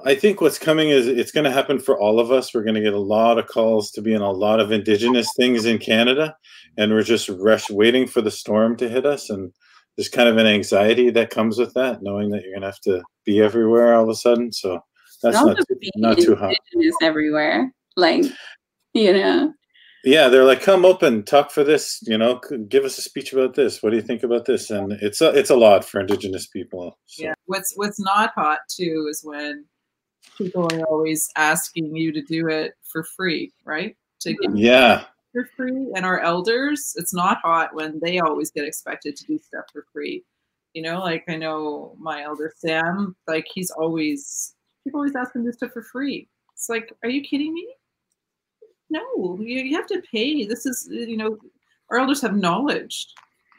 I think what's coming is it's going to happen for all of us. We're going to get a lot of calls to be in a lot of Indigenous things in Canada, and we're just waiting for the storm to hit us. And there's kind of an anxiety that comes with that, knowing that you're going to have to be everywhere all of a sudden. So that's not too hot. Indigenous everywhere, like, you know. Yeah, they're like, come up and talk for this, you know, give us a speech about this. What do you think about this? And it's a lot for Indigenous people. So. Yeah, what's not hot too is when people are always asking you to do it for free, right? Yeah. for free, and our elders, it's not hot when they always get expected to do stuff for free. You know, like I know my elder Sam, like people always ask him to do stuff for free. It's like, are you kidding me? No, you have to pay. This is, you know, our elders have knowledge.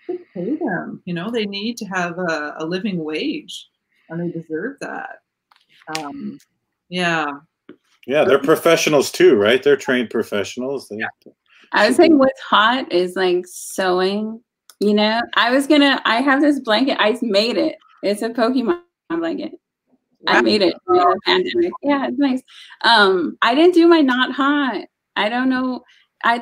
You pay them. You know, they need to have a living wage, and they deserve that. Yeah. Yeah, they're professionals too, right? They're trained professionals. I was saying what's hot is like sewing. You know, I have this blanket. I made it. It's a Pokemon blanket. I made it during the pandemic. Yeah, it's nice. I didn't do my not hot. I don't know.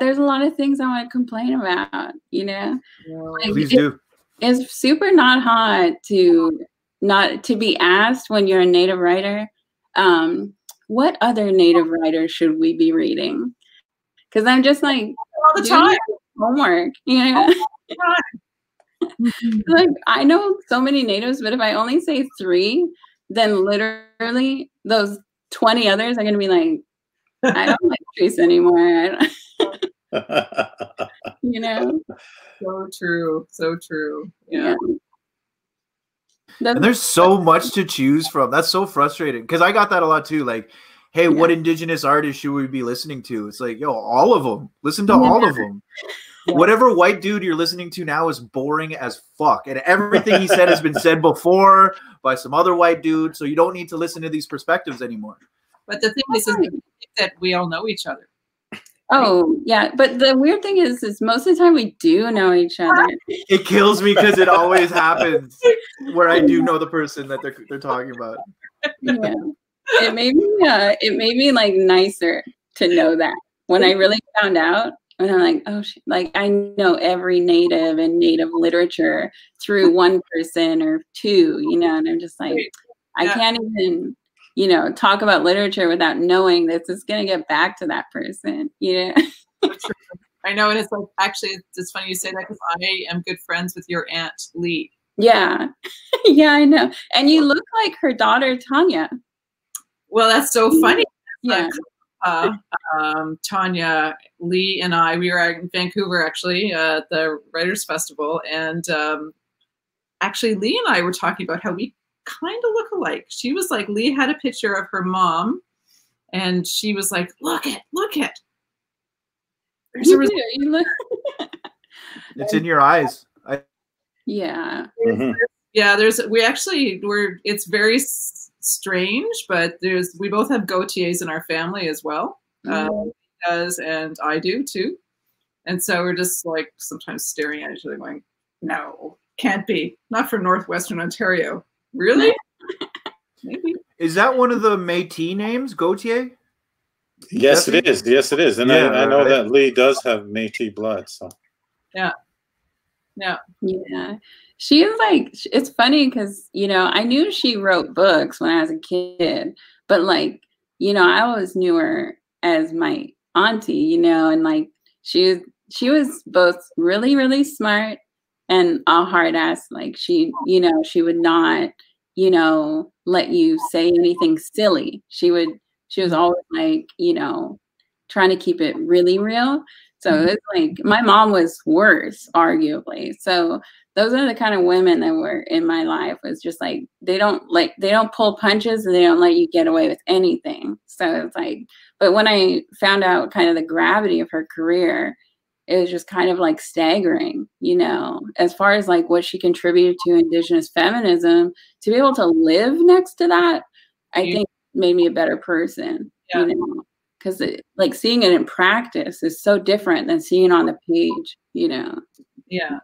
There's a lot of things I want to complain about, you know? Like, please do. It's super not hot to be asked when you're a Native writer, what other Native writers should we be reading? Because I'm just like, all the time. Homework, you know? Like, I know so many Natives, but if I only say 3, then literally those 20 others are going to be like, I don't like Terese anymore. You know? So true. So true. Yeah. And there's so much to choose from. That's so frustrating because I got that a lot too. Like, hey, what Indigenous artists should we be listening to? It's like, yo, all of them. Listen to all of them. Yeah. Whatever white dude you're listening to now is boring as fuck. And everything he said has been said before by some other white dude. So you don't need to listen to these perspectives anymore. But the thing is that we all know each other. Oh, yeah. But the weird thing is most of the time we do know each other. It kills me because it always happens where I do know the person that they're talking about. Yeah. It made me like nicer to know that when I really found out, and I'm like, oh, like I know every Native and Native literature through one person or 2, you know, and I'm just like, I can't even, you know, talk about literature without knowing that it's going to get back to that person, you know. I know, and it's like, actually, it's funny you say that because I am good friends with your Aunt Lee. Yeah. Yeah, I know. And you look like her daughter, Tanya. Well, that's so funny. Yeah. Tanya, Lee, and I, we were in Vancouver, actually, at the Writers' Festival. And actually, Lee and I were talking about how we kind of look alike. She was like, Lee had a picture of her mom, and she was like, look it. You look. It's in your eyes. Yeah. Mm-hmm. Yeah, it's very strange, but we both have goatees in our family as well. He does, and I do too. And so we're just like sometimes staring at each other going, no, can't be. Not from Northwestern Ontario. Really? Maybe. Is that one of the Métis names, Gautier? Yes, it is. Yes, it is. And yeah, I know that Lee does have Métis blood. So. Yeah. She is like, it's funny because, you know, I knew she wrote books when I was a kid, but like, you know, I always knew her as my auntie, you know, and like she was both really, really smart and a hard ass. Like she, you know, she would not, you know, let you say anything silly. She was always like, you know, trying to keep it really real. So it's like my mom was worse, arguably. So those are the kind of women that were in my life. Was just like they don't pull punches and they don't let you get away with anything. So it's like, but when I found out kind of the gravity of her career, it was just kind of like staggering, you know, as far as like what she contributed to Indigenous feminism. To be able to live next to that, I think made me a better person, you know. Because like seeing it in practice is so different than seeing it on the page, you know. Yeah,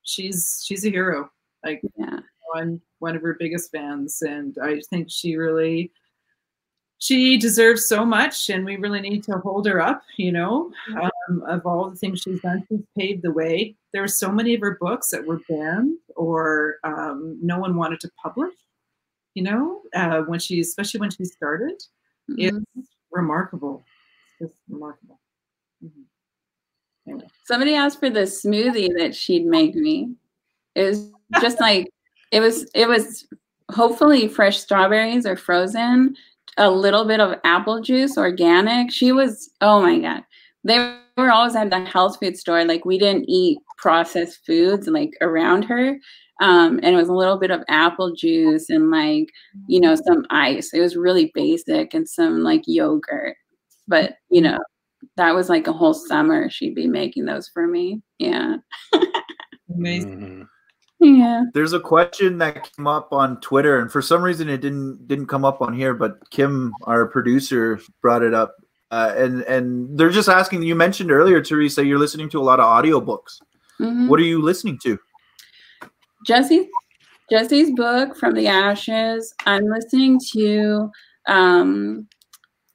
she's a hero. Like, I'm one of her biggest fans, and I think she deserves so much, and we really need to hold her up. You know, of all the things she's done, she's paved the way. There were so many of her books that were banned or no one wanted to publish. You know, especially when she started. It's remarkable. It's just remarkable. Anyway. Somebody asked for the smoothie that she'd make me. It was just like it was hopefully fresh strawberries or frozen, a little bit of apple juice, organic. She was, oh my God. they were always at the health food store. Like we didn't eat processed foods like around her. And it was a little bit of apple juice and like, you know, some ice. It was really basic, and some like yogurt. But, you know, that was like a whole summer she'd be making those for me. Yeah. Amazing. Yeah. There's a question that came up on Twitter, and for some reason it didn't come up on here, but Kim, our producer, brought it up. And they're just asking, you mentioned earlier, Teresa, you're listening to a lot of audiobooks. Mm-hmm. What are you listening to? Jesse's book, From the Ashes. I'm listening to,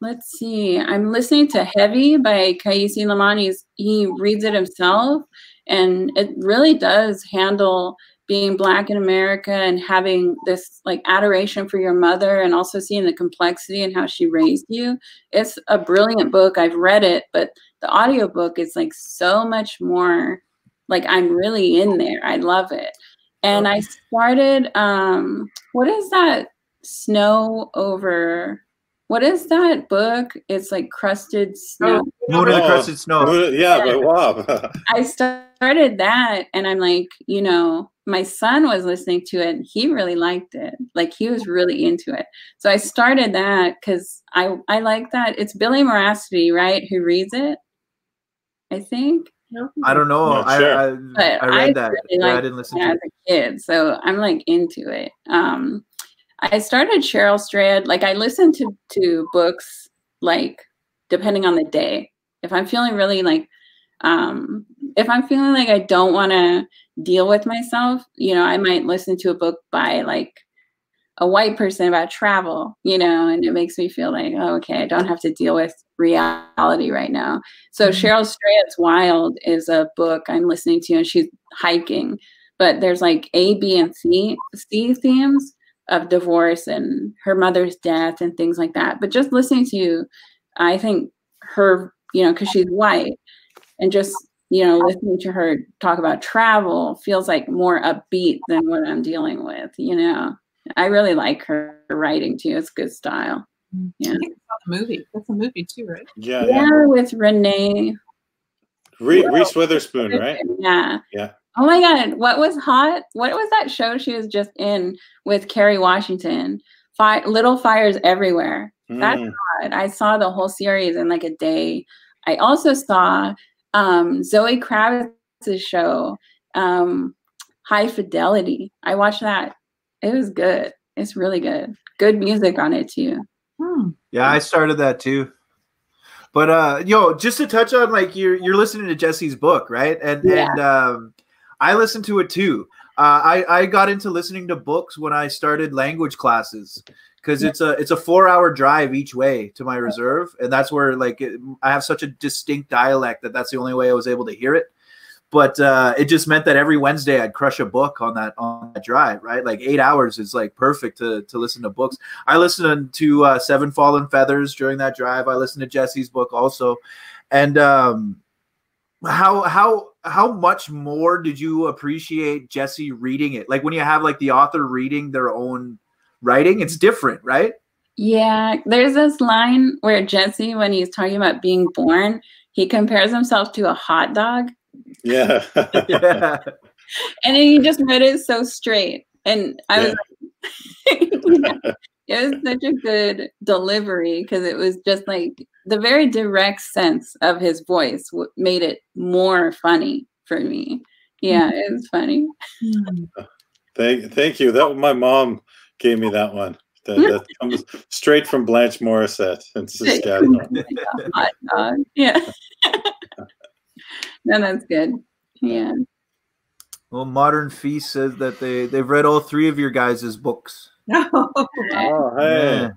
let's see, I'm listening to Heavy by Kaisi Lamani. He reads it himself, and it really does handle being Black in America and having this like adoration for your mother, and also seeing the complexity and how she raised you. It's a brilliant book. I've read it, but the audiobook is like so much more, like I'm really in there. I love it. And I started, what is that what is that book? It's like Crusted Snow. Moon of the Crusted Snow. Yeah, but wow. I started that, and I'm like, you know, my son was listening to it, and he really liked it. Like he was really into it. So I started that because I like that. It's Billy Morasty, right, who reads it, I think. I don't know. I read that. Really I didn't listen to it as a kid, so I'm like into it. I started Cheryl Strayed. Like I listen to books like depending on the day. If I'm feeling really like, if I'm feeling like I don't want to deal with myself, you know, I might listen to a book by like a white person about travel, you know, and it makes me feel like, oh, okay, I don't have to deal with reality right now. So Cheryl Strayed's Wild is a book I'm listening to, and she's hiking, but there's like A, B, and C themes of divorce and her mother's death and things like that. But just listening to, I think her, you know, because she's white, and just, you know, listening to her talk about travel feels like more upbeat than what I'm dealing with, you know. I really like her writing too. It's good style. Yeah. I think it's about the movie. That's a movie too, right? Yeah, with Renee. Reese Witherspoon, right? Yeah. Yeah. Oh my God. What was hot? What was that show she was just in with Kerry Washington? Little Fires Everywhere. That's hot. I saw the whole series in like a day. I also saw Zoe Kravitz's show, High Fidelity. I watched that. It was good. It's really good. Good music on it too. Yeah, I started that too. But just to touch on, like, you're listening to Jesse's book, right? And I listened to it too. I got into listening to books when I started language classes, because it's a 4-hour drive each way to my reserve, and that's where like I have such a distinct dialect that's the only way I was able to hear it. But it just meant that every Wednesday I'd crush a book on that drive, right? Like 8 hours is like perfect to listen to books. I listened to Seven Fallen Feathers during that drive. I listened to Jesse's book also. And how much more did you appreciate Jesse reading it? Like when you have like the author reading their own writing, it's different, right? Yeah, there's this line where Jesse, when he's talking about being born, he compares himself to a hot dog. Yeah. Yeah. And he just read it so straight. And I was like, it was such a good delivery, because it was just like the very direct sense of his voice made it more funny for me. Yeah, it was funny. Thank you. That my mom gave me that one. That comes straight from Blanche Morissette in Saskatchewan. Hot dog. Yeah. No, that's good. Yeah. Well, Modern Feast says that they've read all 3 of your guys' books. Oh, hey.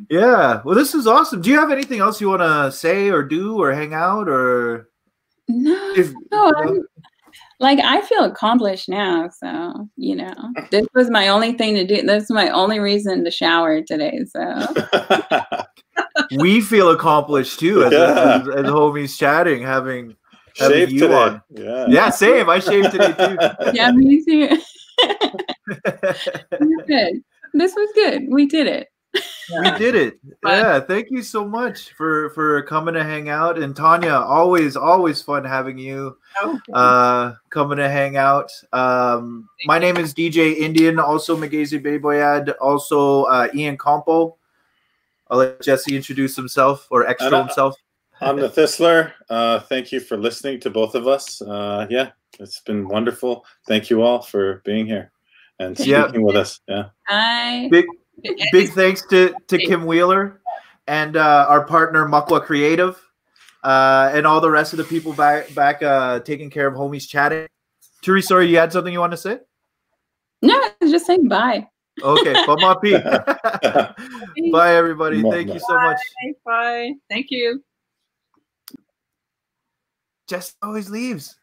Yeah. Well, this is awesome. Do you have anything else you want to say or do or hang out or? No. Like, I feel accomplished now. So, you know, this was my only thing to do. This is my only reason to shower today. So. We feel accomplished too, as homies chatting, having shaved you today. on. Yeah, same. I shaved today too. Yeah, me too. Good. This was good. We did it. We did it. Fun. Yeah, thank you so much for coming to hang out. And Tanya, always fun having you coming to hang out. My name is DJ Indian, also Magazi Bayboyad, also Ian Compo. I'll let Jesse introduce himself or extra himself. I'm the Thistler. Thank you for listening to both of us. Yeah, it's been wonderful. Thank you all for being here and speaking with us. Yeah. Hi. Big thanks to Kim Wheeler and our partner Makwa Creative and all the rest of the people back taking care of homies chatting. Terese, sorry, you had something you want to say? No, I was just saying bye. Okay, bye everybody. Thank you so much. Bye. Thank you. Jess always leaves.